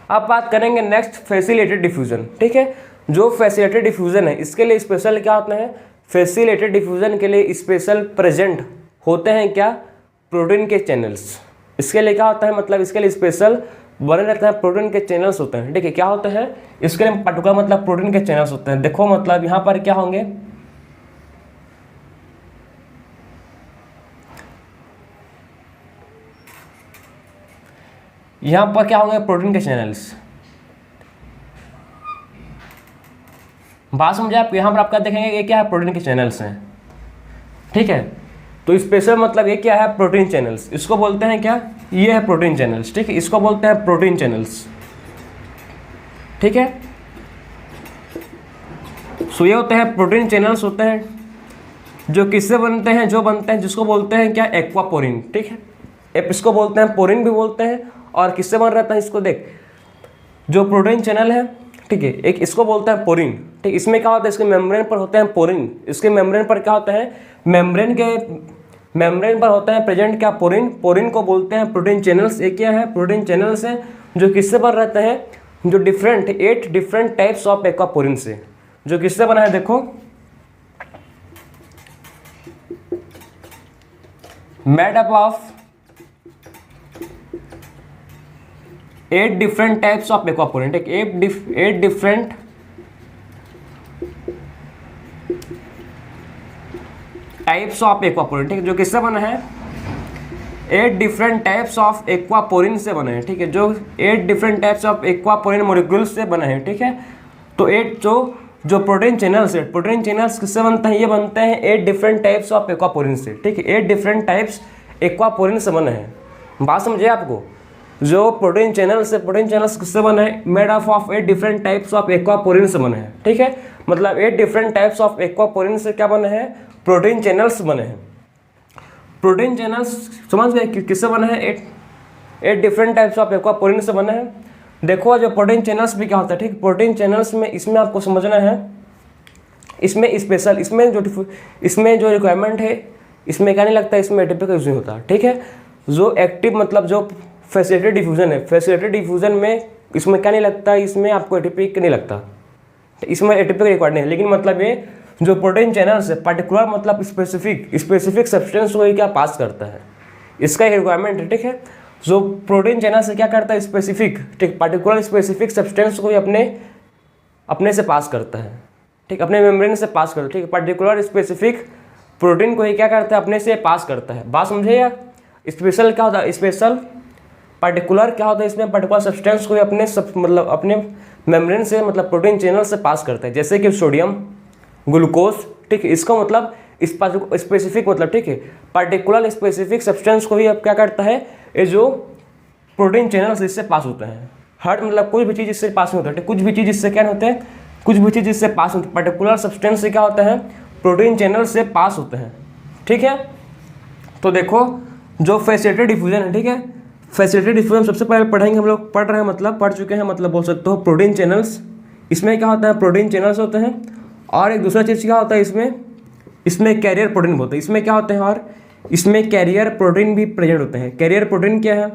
अब बात करेंगे नेक्स्ट, फैसिलिटेटेड डिफ्यूजन, ठीक है। जो फैसिलिटेटेड डिफ्यूजन है, इसके लिए स्पेशल क्या होते हैं, फैसिलिटेटेड डिफ्यूजन के लिए स्पेशल प्रेजेंट होते हैं क्या, प्रोटीन के चैनल्स। इसके लिए क्या होता है, मतलब इसके लिए स्पेशल बने रहते हैं प्रोटीन के चैनल्स होते हैं, ठीक है। क्या होते हैं, इसके लिए पर्टिकुलर मतलब प्रोटीन के चैनल्स होते हैं। देखो मतलब यहाँ पर क्या होंगे, यहाँ पर क्या होंगे, प्रोटीन के चैनल्स। बात समझे आप, यहाँ पर आपका देखेंगे ये क्या है, प्रोटीन के चैनल्स हैं, ठीक है। तो स्पेशल मतलब ये क्या है, प्रोटीन चैनल्स, इसको बोलते हैं क्या, ये है प्रोटीन चैनल्स, ठीक है। इसको बोलते हैं प्रोटीन चैनल्स, ठीक है। सो ये होते हैं प्रोटीन चैनल्स होते हैं, जो किससे बनते हैं, जो बनते हैं जिसको बोलते हैं क्या, एक्वापोरिन, ठीक है। इसको बोलते हैं पोरिन भी बोलते हैं, और किससे बन रहता है, इसको देख, जो प्रोटीन चैनल है, ठीक है, एक इसको बोलते हैं पोरिन, ठीक। इसमें क्या होता है, इसके मेम्ब्रेन पर होते हैं पोरिन, इसके मेम्ब्रेन पर क्या होता है, मेम्ब्रेन पर होता है प्रेजेंट क्या, पोरिन। पोरिन को बोलते हैं प्रोटीन चैनल्स। एक क्या है, प्रोटीन चैनल्स हैं, जो किससे बन रहते हैं, जो 8 डिफरेंट टाइप्स ऑफ एक्वापोरिन से, जो किससे बना है, देखो made up of 8 different types of aquaporin, ठीक, 8 डिफरेंट टाइप्स ऑफ एक्वापोरिन, ठीक है, जो किससे बना है, 8 डिफरेंट टाइप्स ऑफ एक्वापोरिन से बने हैं, ठीक है, जो 8 different types of aquaporin molecules से बने हैं, ठीक है। तो 8 जो प्रोटीन चैनल्स है, प्रोटीन चैनल्स किससे बनते हैं, ये बनते हैं 8 डिफरेंट टाइप्स ऑफ एक्वापोरिन से, ठीक है। 8 डिफरेंट टाइप्स एक्वापोरिन से बने हैं। बात समझे आपको, जो प्रोटीन चैनल्स है, प्रोटीन चैनल्स किससे बने हैं, made of 8 different types of aquaporin से बने हैं, ठीक है। मतलब 8 डिफरेंट टाइप्स ऑफ एक्वापोरिन से क्या बने हैं, प्रोटीन चैनल्स बने हैं। प्रोटीन चैनल्स समझ गए किससे बने हैं, 8 डिफरेंट टाइप्स ऑफ एक्वापोरिन से बने हैं। देखो जो प्रोटीन चैनल्स भी क्या होता है, ठीक, प्रोटीन चैनल्स में इसमें आपको समझना है, इसमें स्पेशल, इसमें जो रिक्वायरमेंट है, इसमें क्या नहीं लगता, इसमें एटीपी का यूज नहीं होता, ठीक है। जो एक्टिव मतलब जो फैसिलिटेटेड डिफ्यूजन है, फैसिलिटेटेड डिफ्यूजन में इसमें क्या नहीं लगता, इसमें आपको एटीपी नहीं लगता, इसमें एटीपी का रिक्वायर्ड नहीं है। लेकिन मतलब ये जो प्रोटीन चैनल्स है, पर्टिकुलर मतलब स्पेसिफिक सब्सटेंस को क्या पास करता है, इसका एक रिक्वायरमेंट है, ठीक है। जो प्रोटीन चैनल से क्या करता है, स्पेसिफिक, ठीक, पर्टिकुलर स्पेसिफिक सब्सटेंस को अपने से पास करता है, ठीक, अपने मेम्ब्रेन से पास करता है, ठीक, पर्टिकुलर स्पेसिफिक प्रोटीन को ही क्या करता है, अपने से पास करता है। बात समझे यार, स्पेशल क्या होता है, स्पेशल पर्टिकुलर क्या होता है, इसमें पर्टिकुलर सब्सटेंस को मतलब अपने मेम्ब्रेन से मतलब प्रोटीन चैनल से पास करता है, जैसे कि सोडियम, ग्लूकोज, ठीक है। इसका मतलब स्पेसिफिक मतलब, ठीक है, पर्टिकुलर स्पेसिफिक सब्सटेंस को ही अब क्या करता है, ये जो प्रोटीन चैनल से इससे पास होता है। हर मतलब कोई भी चीज़ इससे पास नहीं होता है, कुछ भी चीज़ इससे क्या होते हैं, कुछ भी चीज़ इससे पास होती है, पर्टिकुलर सब्सटेंस से क्या होता है, प्रोटीन चैनल से पास होते हैं, ठीक है। तो देखो जो फैसिलिटेटेड डिफ्यूजन है, ठीक है, फैसिलिटेटेड डिफ्यूजन सबसे पहले पढ़ेंगे हम लोग, पढ़ रहे हैं मतलब पढ़ चुके हैं, मतलब बोल सकते हो प्रोटीन चैनल्स। इसमें क्या होता है, प्रोटीन चैनल्स होते हैं, और एक दूसरा चीज़ क्या होता है इसमें कैरियर प्रोटीन होते हैं। इसमें क्या होते हैं, और इसमें कैरियर प्रोटीन भी प्रेजेंट होते हैं। कैरियर प्रोटीन क्या है,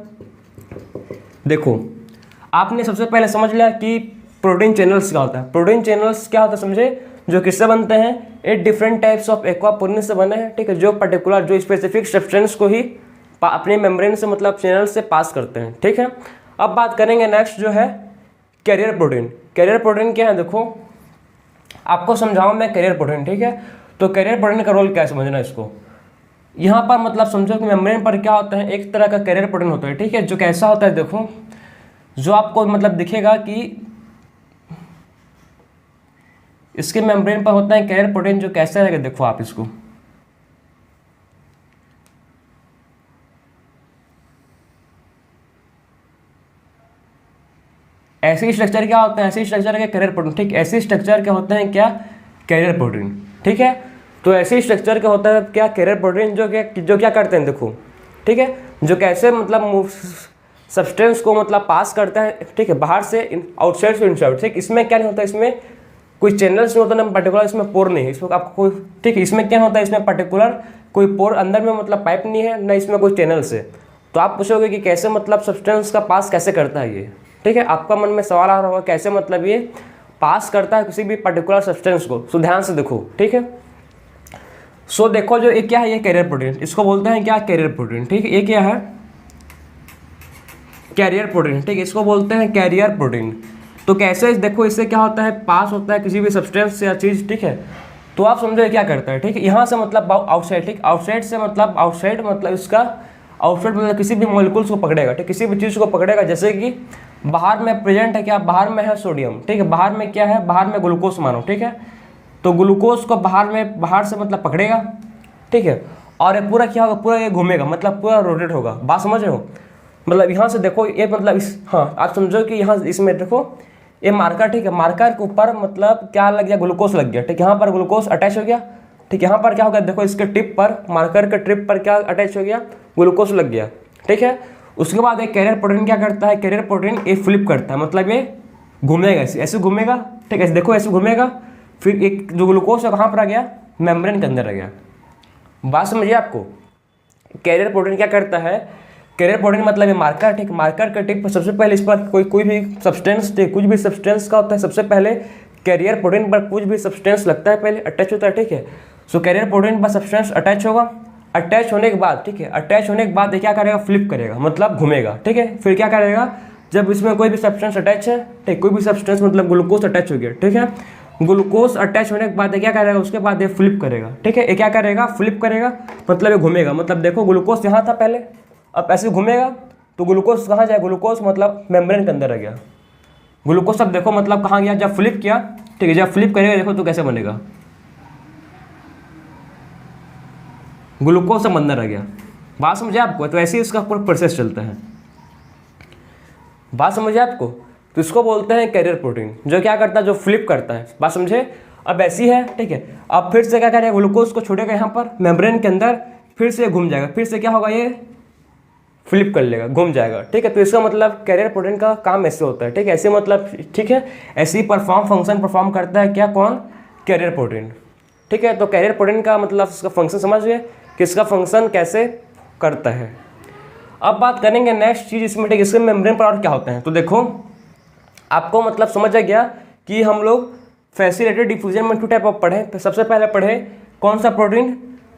देखो आपने सबसे पहले समझ लिया कि प्रोटीन चैनल्स क्या होता है। प्रोटीन चैनल्स क्या होता है समझे, जो किससे बनते हैं, 8 different types of aqua protein से बने हैं, ठीक है, जो पर्टिकुलर जो स्पेसिफिक सब्सटेंस को ही अपने मेम्ब्रेन से मतलब चैनल से पास करते हैं, ठीक है। अब बात करेंगे नेक्स्ट जो है कैरियर प्रोटीन। कैरियर प्रोटीन क्या है, देखो आपको समझाऊँ मैं कैरियर प्रोटीन, ठीक है। तो कैरियर प्रोटीन का रोल क्या है समझना इसको। यहाँ पर मतलब समझो कि मेम्ब्रेन पर क्या होता है, एक तरह का कैरियर प्रोटीन होता है, ठीक है, जो कैसा होता है, देखो जो आपको मतलब दिखेगा कि इसके मेम्ब्रेन पर होता है कैरियर प्रोटीन, जो कैसा रहेगा देखो आप इसको, ऐसे स्ट्रक्चर क्या होते हैं, ऐसे स्ट्रक्चर के कैरियर प्रोटीन, ठीक, ऐसे स्ट्रक्चर के होते हैं क्या, कैरियर प्रोटीन, ठीक है। तो ऐसे स्ट्रक्चर का होता है क्या, कैरियर प्रोटीन, जो क्या करते हैं देखो, ठीक है, जो कैसे मतलब सब्सटेंस को मतलब पास करता है, ठीक है, बाहर से आउटसाइड से इनसाइड, ठीक। इसमें क्या नहीं होता, इसमें कोई चैनल्स नहीं होता ना पर्टिकुलर, इसमें पोर नहीं है, इसमें आपको कोई, ठीक है, इसमें क्या होता है, इसमें पर्टिकुलर कोई पोर अंदर में मतलब पाइप नहीं है ना, इसमें कोई चैनल्स है। तो आप पूछोगे कि कैसे मतलब सब्सटेंस का पास कैसे करता है ये, ठीक है, आपका मन में सवाल आ रहा होगा कैसे मतलब ये पास करता है किसी भी पर्टिकुलर सब्सटेंस को। सो ध्यान से देखो, ठीक है। सो देखो जो ये क्या है, ये कैरियर प्रोटीन, इसको बोलते हैं क्या, कैरियर प्रोटीन, ठीक है। ये क्या है, कैरियर प्रोटीन, ठीक है, इसको बोलते हैं कैरियर प्रोटीन। तो कैसे देखो इससे क्या होता है, पास होता है किसी भी सब्सटेंस या चीज़, ठीक है। तो आप समझो क्या करता है, ठीक है, यहाँ से मतलब आउटसाइड, ठीक, आउटसाइड से मतलब आउटसाइड मतलब इसका आउटसाइड मतलब किसी भी मॉलिक्यूल्स को पकड़ेगा, ठीक, किसी भी चीज़ को पकड़ेगा। जैसे कि बाहर में प्रेजेंट है क्या, बाहर में है सोडियम, ठीक है, बाहर में क्या है, बाहर में ग्लूकोज मानो, ठीक है। तो ग्लूकोज को बाहर से मतलब पकड़ेगा, ठीक है, और ये पूरा क्या होगा, पूरा ये घूमेगा, मतलब पूरा रोटेट होगा। बात समझ रहे हो, मतलब यहाँ से देखो ये मतलब इस, हाँ आप समझो कि यहाँ इसमें देखो ये मार्कर, ठीक है, मार्कर के ऊपर मतलब क्या लग गया, ग्लूकोज लग गया, ठीक, यहाँ पर ग्लूकोज अटैच हो गया, ठीक, यहाँ पर क्या हो गया, देखो इसके टिप पर, मार्कर के टिप पर क्या अटैच हो गया, ग्लूकोज लग गया, ठीक है। उसके बाद एक कैरियर प्रोटीन क्या करता है, कैरियर प्रोटीन ये फ्लिप करता है, मतलब ये घूमेगा, ऐसे घूमेगा, ठीक है, देखो ऐसे घूमेगा, फिर एक जो ग्लूकोज है कहाँ पर आ गया, मेम्ब्रेन के अंदर आ गया। बात समझिए आपको, कैरियर प्रोटीन क्या करता है, कैरियर प्रोटीन मतलब ये मार्कर, ठीक, मार्कर के टिप पर सबसे पहले इस पर कोई भी सब्सटेंस, ठीक, कुछ भी सब्सटेंस का होता है, सबसे पहले कैरियर प्रोटीन पर कुछ भी सब्सटेंस लगता है, पहले अटैच होता है, ठीक है। सो कैरियर प्रोटीन पर सब्सटेंस अटैच होगा, अटैच होने के बाद, ठीक है, अटैच होने के बाद ये क्या करेगा, फ्लिप करेगा, मतलब घूमेगा, ठीक है। फिर क्या करेगा, जब इसमें कोई भी सब्सटेंस अटैच है, ठीक, कोई भी सब्सटेंस मतलब ग्लूकोज अटैच हो गया, ठीक है, ग्लूकोज अटैच होने के बाद क्या करेगा, उसके बाद ये फ्लिप करेगा, ठीक है, ये क्या करेगा, फ्लिप करेगा, मतलब ये घूमेगा, मतलब देखो ग्लूकोज यहाँ था पहले, अब ऐसे घूमेगा तो ग्लूकोज कहाँ जाए, ग्लूकोज मतलब मेम्ब्रेन के अंदर आ गया, ग्लूकोज अब देखो मतलब कहाँ गया, जब फ्लिप किया, ठीक है, जब फ्लिप करेगा देखो तो कैसे बनेगा, ग्लूकोज सब अंदर आ गया। बात समझे आपको, तो ऐसे ही इसका पूरा प्रोसेस चलता है। बात समझे आपको, तो इसको बोलते हैं कैरियर प्रोटीन, जो क्या करता है, जो फ्लिप करता है। बात समझे, अब ऐसी है, ठीक है, अब फिर से क्या करेगा, ग्लूकोज को छोड़ेगा यहाँ पर मेम्ब्रेन के अंदर, फिर से घूम जाएगा, फिर से क्या होगा, ये फ्लिप कर लेगा, घूम जाएगा, ठीक है। तो इसका मतलब कैरियर प्रोटीन का काम ऐसे होता है, ठीक है, ऐसे मतलब, ठीक है, ऐसे ही फंक्शन परफॉर्म करता है क्या, कौन, कैरियर प्रोटीन, ठीक है। तो कैरियर प्रोटीन का मतलब इसका फंक्शन समझ गए कि इसका फंक्शन कैसे करता है। अब बात करेंगे नेक्स्ट चीज़ इसमें, ठीक, इसके मेम्ब्रेन पर और क्या होते हैं। तो देखो आपको मतलब समझ आ गया कि हम लोग फैसिलिटेटेड डिफ्यूजन में 2 टाइप ऑफ पढ़े। सबसे पहले पढ़े कौन सा प्रोटीन,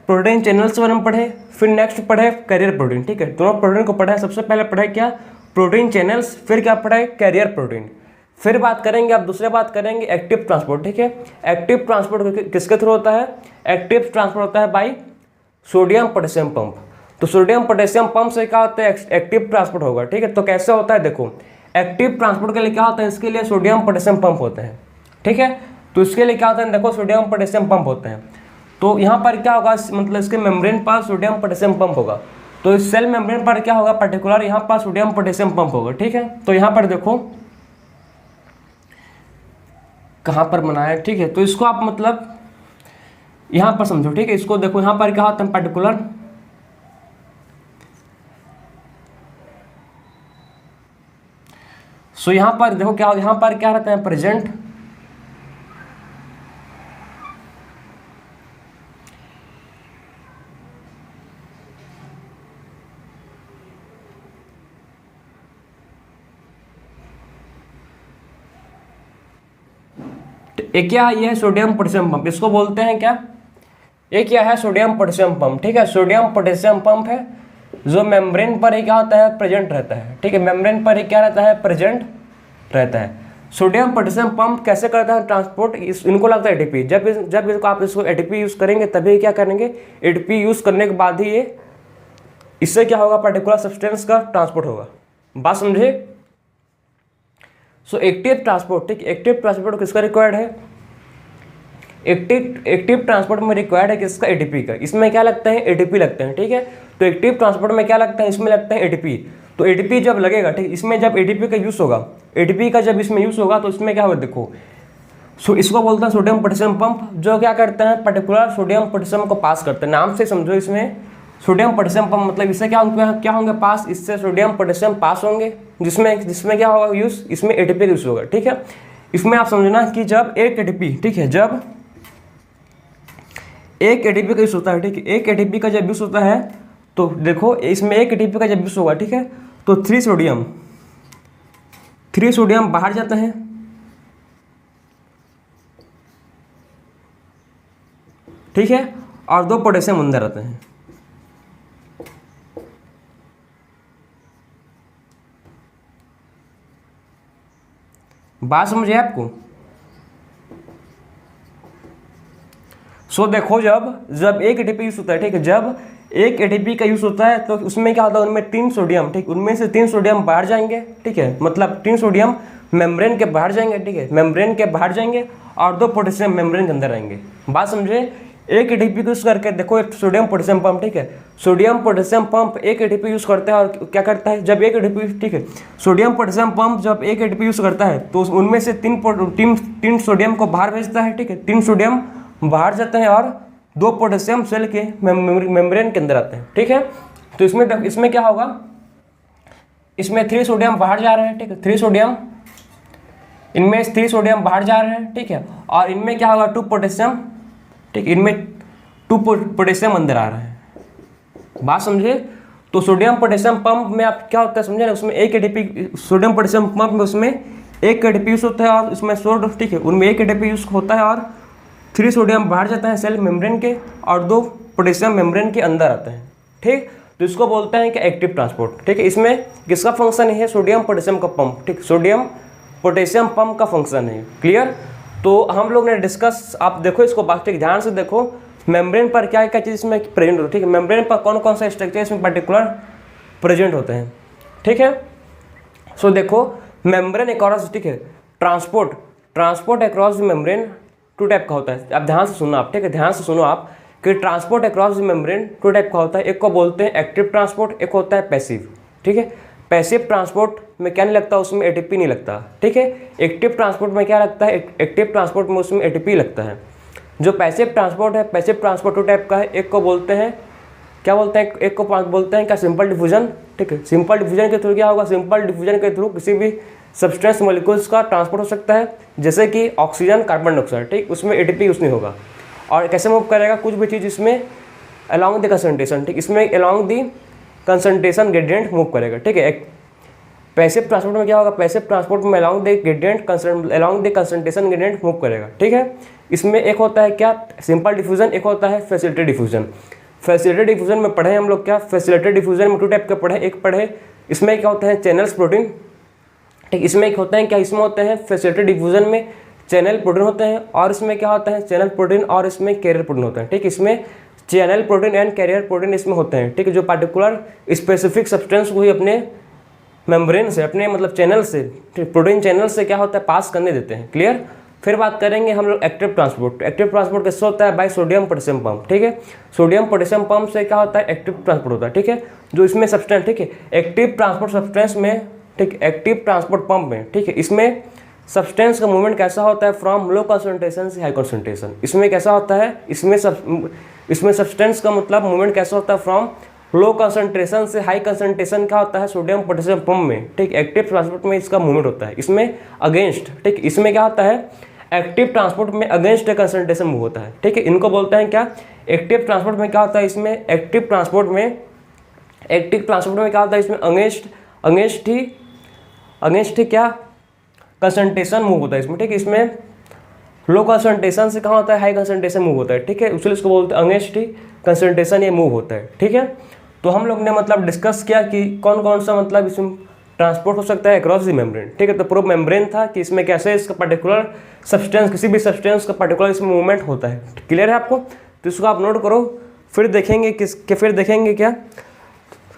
प्रोटीन चैनल्स पर हम पढ़े, फिर नेक्स्ट पढ़े कैरियर प्रोटीन, ठीक है, दोनों प्रोटीन को पढ़े। सबसे पहले पढ़े क्या, प्रोटीन चैनल्स, फिर क्या पढ़े, कैरियर प्रोटीन। फिर बात करेंगे, अब दूसरे बात करेंगे एक्टिव ट्रांसपोर्ट, ठीक है। एक्टिव ट्रांसपोर्ट किसके थ्रू होता है, एक्टिव ट्रांसपोर्ट होता है बाई सोडियम पोटेशियम पंप। तो सोडियम पोटेशियम पंप से क्या होता है, एक्टिव ट्रांसपोर्ट होगा, ठीक है। तो कैसे होता है, देखो एक्टिव ट्रांसपोर्ट के लिए क्या होता है, इसके लिए सोडियम पोटेशियम पंप होते हैं, ठीक है। तो इसके लिए क्या होता है, देखो सोडियम पोटेशियम पंप होते हैं। तो यहाँ पर क्या होगा, मतलब इसके मेम्ब्रेन पर सोडियम पोटेशियम पंप होगा। तो इस सेल मेम्ब्रेन पर क्या होगा, पर्टिकुलर यहाँ पर सोडियम पोटेशियम पंप होगा, ठीक है। तो यहाँ पर देखो कहाँ पर बनाया है, ठीक है। तो इसको आप मतलब यहाँ पर समझो, ठीक है। इसको देखो, यहाँ पर क्या होता है पर्टिकुलर, सो यहाँ पर देखो क्या, यहाँ पर क्या रहता है प्रेजेंट, एक क्या है, ये है सोडियम पोटेशियम पंप, इसको बोलते हैं क्या, ये क्या है सोडियम पोटेशियम पंप, ठीक है। सोडियम पोटेशियम पंप है जो मेम्ब्रेन पर ही क्या होता है प्रेजेंट रहता है, ठीक है। मेम्ब्रेन पर ही क्या रहता है प्रेजेंट रहता है। सोडियम पोटेशियम पंप कैसे करता है ट्रांसपोर्ट, इनको लगता है एटीपी। जब इसको आप इसको एटीपी यूज़ करेंगे तभी क्या करेंगे, एटीपी यूज़ करने के बाद ही ये इससे क्या होगा पर्टिकुलर सब्सटेंस का ट्रांसपोर्ट होगा। बात समझे। सो एक्टिव ट्रांसपोर्ट, ठीक, एक्टिव ट्रांसपोर्ट किसका रिक्वायर्ड है, एक्टिव ट्रांसपोर्ट में रिक्वायर्ड है किसका, एटीपी का। इसमें क्या लगता है एटीपी लगते हैं, ठीक है। तो एक्टिव ट्रांसपोर्ट में क्या लगता है, इसमें लगता है एटीपी। तो एटीपी जब लगेगा, ठीक, इसमें जब एटीपी का यूज़ होगा, एटीपी का जब इसमें यूज़ होगा तो इसमें क्या होगा देखो, इसको बोलते हैं सोडियम पोटेशियम पंप, जो क्या करते हैं पर्टिकुलर सोडियम पोटेशियम को पास करते हैं। नाम से समझो, इसमें सोडियम पोटेशियम पंप मतलब इससे क्या होंगे पास, इससे सोडियम पोटेशियम पास होंगे, जिसमें क्या होगा यूज़, इसमें एटीपी का यूज़ होगा, ठीक है। इसमें आप समझना कि जब एक एटीपी, ठीक है, जब एक एटीपी का यूज़ होता है, ठीक है, एक एटीपी का जब यूज़ होता है तो देखो इसमें एक एटीपी का जब यूज़ होगा, ठीक है, तो 3 सोडियम बाहर जाते हैं, ठीक है, और 2 पोटेशियम अंदर आते हैं। बात समझे आपको। सो देखो जब एक एटीपी यूज होता है, ठीक है, जब एक एटीपी का यूज होता है तो उसमें क्या होता है, उनमें 3 सोडियम, ठीक, उनमें से 3 सोडियम बाहर जाएंगे, ठीक है, मतलब 3 सोडियम मेम्ब्रेन के बाहर जाएंगे, ठीक है, मेम्ब्रेन के बाहर जाएंगे और 2 पोटेशियम मेम्ब्रेन के अंदर आएंगे। बात समझे। एक एटीपी यूज करके देखो, एक सोडियम पोटेशियम पंप, ठीक है, सोडियम पोटेशियम पंप एक एटीपी यूज करता है और क्या करता है, जब एक एटीपी, ठीक है, सोडियम पोटेशियम पंप जब एक एटीपी यूज करता है तो उनमें से 3 सोडियम को बाहर भेजता है, ठीक है, 3 सोडियम बाहर जाते हैं और 2 पोटेशियम सेल के मेम्ब्रेन के अंदर आते हैं, ठीक है। तो इसमें क्या होगा, इसमें 3 सोडियम बाहर जा रहे हैं, ठीक है, 3 सोडियम, इनमें 3 सोडियम बाहर जा रहे हैं, ठीक है, और इनमें क्या होगा 2 पोटेशियम, ठीक, इनमें 2 पोटेशियम अंदर आ रहे हैं। बात समझे। तो सोडियम पोटेशियम पंप में आप क्या होता है समझे ना, उसमें एक एटीपी, सोडियम पोटेशियम पंप में उसमें एक एटीपी यूज होता है और उसमें ठीक है, उनमें एक एटीपी यूज होता है और 3 सोडियम बाहर जाता है सेल मेम्ब्रेन के और 2 पोटेशियम मेम्ब्रेन के अंदर आते हैं, ठीक। तो इसको बोलते हैं कि एक्टिव ट्रांसपोर्ट, ठीक है। इसमें किसका फंक्शन है, सोडियम पोटेशियम का पंप, ठीक, सोडियम पोटेशियम पंप का फंक्शन है। क्लियर। तो हम लोग ने डिस्कस, आप देखो इसको बात ध्यान से देखो, मेम्ब्रेन पर क्या क्या चीज़ इसमें प्रेजेंट होती है, ठीक है, मेम्ब्रेन पर कौन कौन सा स्ट्रक्चर इसमें पर्टिकुलर प्रेजेंट होते हैं, ठीक है। सो देखो मेम्ब्रेन अक्रॉस, ठीक है, transport across the membrane 2 type का होता है। अब ध्यान से सुनो आप, ठीक है, ध्यान से सुनो आप कि transport across the membrane 2 type का होता है। एक को बोलते हैं एक्टिव ट्रांसपोर्ट, एक होता है पैसिव, ठीक है। पैसिव ट्रांसपोर्ट में क्या नहीं लगता, उसमें एटीपी नहीं लगता, ठीक है। एक्टिव ट्रांसपोर्ट में क्या लगता है, एक्टिव ट्रांसपोर्ट में उसमें एटीपी लगता है। जो पैसिव ट्रांसपोर्ट है, पैसिव ट्रांसपोर्ट 2 टाइप का है। एक को बोलते हैं क्या बोलते हैं, एक को बोलते हैं क्या सिंपल डिफ्यूजन, ठीक है। सिंपल डिफ्यूजन के थ्रू क्या होगा, सिंपल डिफ्यूजन के थ्रू किसी भी सब्सटेंस मॉलिक्यूल्स का ट्रांसपोर्ट हो सकता है, जैसे कि ऑक्सीजन, कार्बन डाइऑक्साइड, ठीक, उसमें एटीपी यूज नहीं होगा। और कैसे मूव करेगा, कुछ भी चीज़ इसमें अलॉन्ग द कंसंट्रेशन, ठीक, इसमें along the concentration gradient move करेगा, ठीक है। पैसिव ट्रांसपोर्ट में क्या होगा, पैसिव ट्रांसपोर्ट में along the concentration gradient move करेगा, ठीक है। इसमें एक होता है क्या सिंपल डिफ्यूजन, एक होता है फैसिलिटेटेड डिफ्यूजन। फैसिलिटेटेड डिफ्यूजन में पढ़े हम लोग क्या, फैसिलिटेटेड डिफ्यूजन में 2 टाइप के पढ़े। एक पढ़े इसमें क्या होता है चैनल्स प्रोटीन, ठीक, इसमें एक होता है क्या, इसमें होते हैं फैसिलिटेटेड डिफ्यूजन में चैनल प्रोटीन होते हैं और इसमें क्या होता है चैनल प्रोटीन और इसमें कैरियर प्रोटीन होते हैं, ठीक। इसमें channel protein and carrier protein इसमें होते हैं, ठीक है, जो पार्टिकुलर स्पेसिफिक सब्सटेंस को ही अपने मेम्ब्रेन से, अपने मतलब चैनल से, प्रोटीन चैनल से क्या होता है पास करने देते हैं। क्लियर। फिर बात करेंगे हम लोग एक्टिव ट्रांसपोर्ट। एक्टिव ट्रांसपोर्ट कैसे होता है, बाय सोडियम पोटेशियम पंप, ठीक है। सोडियम पोटेशियम पंप से क्या होता है एक्टिव ट्रांसपोर्ट होता है, ठीक है, जो इसमें सब्सटेंस, ठीक है, एक्टिव ट्रांसपोर्ट सब्सटेंस में, ठीक, एक्टिव ट्रांसपोर्ट पंप में, ठीक है, इसमें सब्सटेंस का मूवमेंट कैसा होता है फ्रॉम लो कंसंट्रेशन से हाई कंसंट्रेशन। इसमें कैसा होता है, इसमें सब्सटेंस का मतलब मूवमेंट कैसा होता है फ्रॉम लो कंसंट्रेशन से हाई कंसंट्रेशन क्या होता है सोडियम पोटेशियम पंप में, ठीक, एक्टिव ट्रांसपोर्ट में इसका मूवमेंट होता है। इसमें अगेंस्ट, ठीक, इसमें क्या होता है एक्टिव ट्रांसपोर्ट में अगेंस्ट कंसंट्रेशन मूव होता है, ठीक है। इनको बोलते हैं क्या, एक्टिव ट्रांसपोर्ट में क्या होता है, इसमें एक्टिव ट्रांसपोर्ट में क्या होता है, इसमें अगेंस्ट ही क्या कंसंट्रेशन मूव होता है इसमें, ठीक है। इसमें लो कंसंट्रेशन से कहाँ होता है हाई कंसंट्रेशन मूव होता है, ठीक है, इसलिए इसको बोलते हैं अगेंस्ट ही कंसंट्रेशन ये मूव होता है, ठीक है। तो हम लोग ने मतलब डिस्कस किया कि कौन कौन सा मतलब इसमें ट्रांसपोर्ट हो सकता है अक्रॉस द मेम्ब्रेन, ठीक है। तो प्रूफ मेम्ब्रेन था कि इसमें कैसे इसका पर्टिकुलर सब्सटेंस, किसी भी सब्सटेंस का पर्टिकुलर इसमें मूवमेंट होता है। क्लियर है आपको, तो इसको आप नोट करो। फिर देखेंगे क्या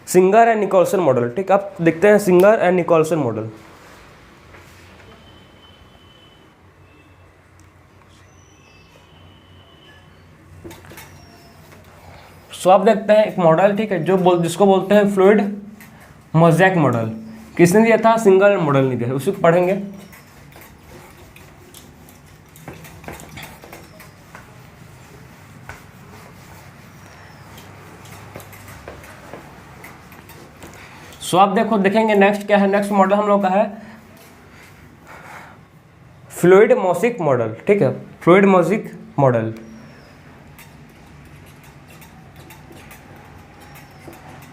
सिंगर एंड निकोल्सन मॉडल, ठीक। आप देखते हैं सिंगर एंड निकोल्सन मॉडल। सो आप देखते हैं एक मॉडल, ठीक है, जिसको बोलते हैं फ्लूइड मोज़ेक मॉडल। किसने दिया था, सिंगर मॉडल ने दिया है, उसी को पढ़ेंगे। सो आप देखेंगे नेक्स्ट क्या है, नेक्स्ट मॉडल हम लोग का है फ्लूइड मोज़ेक मॉडल, ठीक है, fluid mosaic model.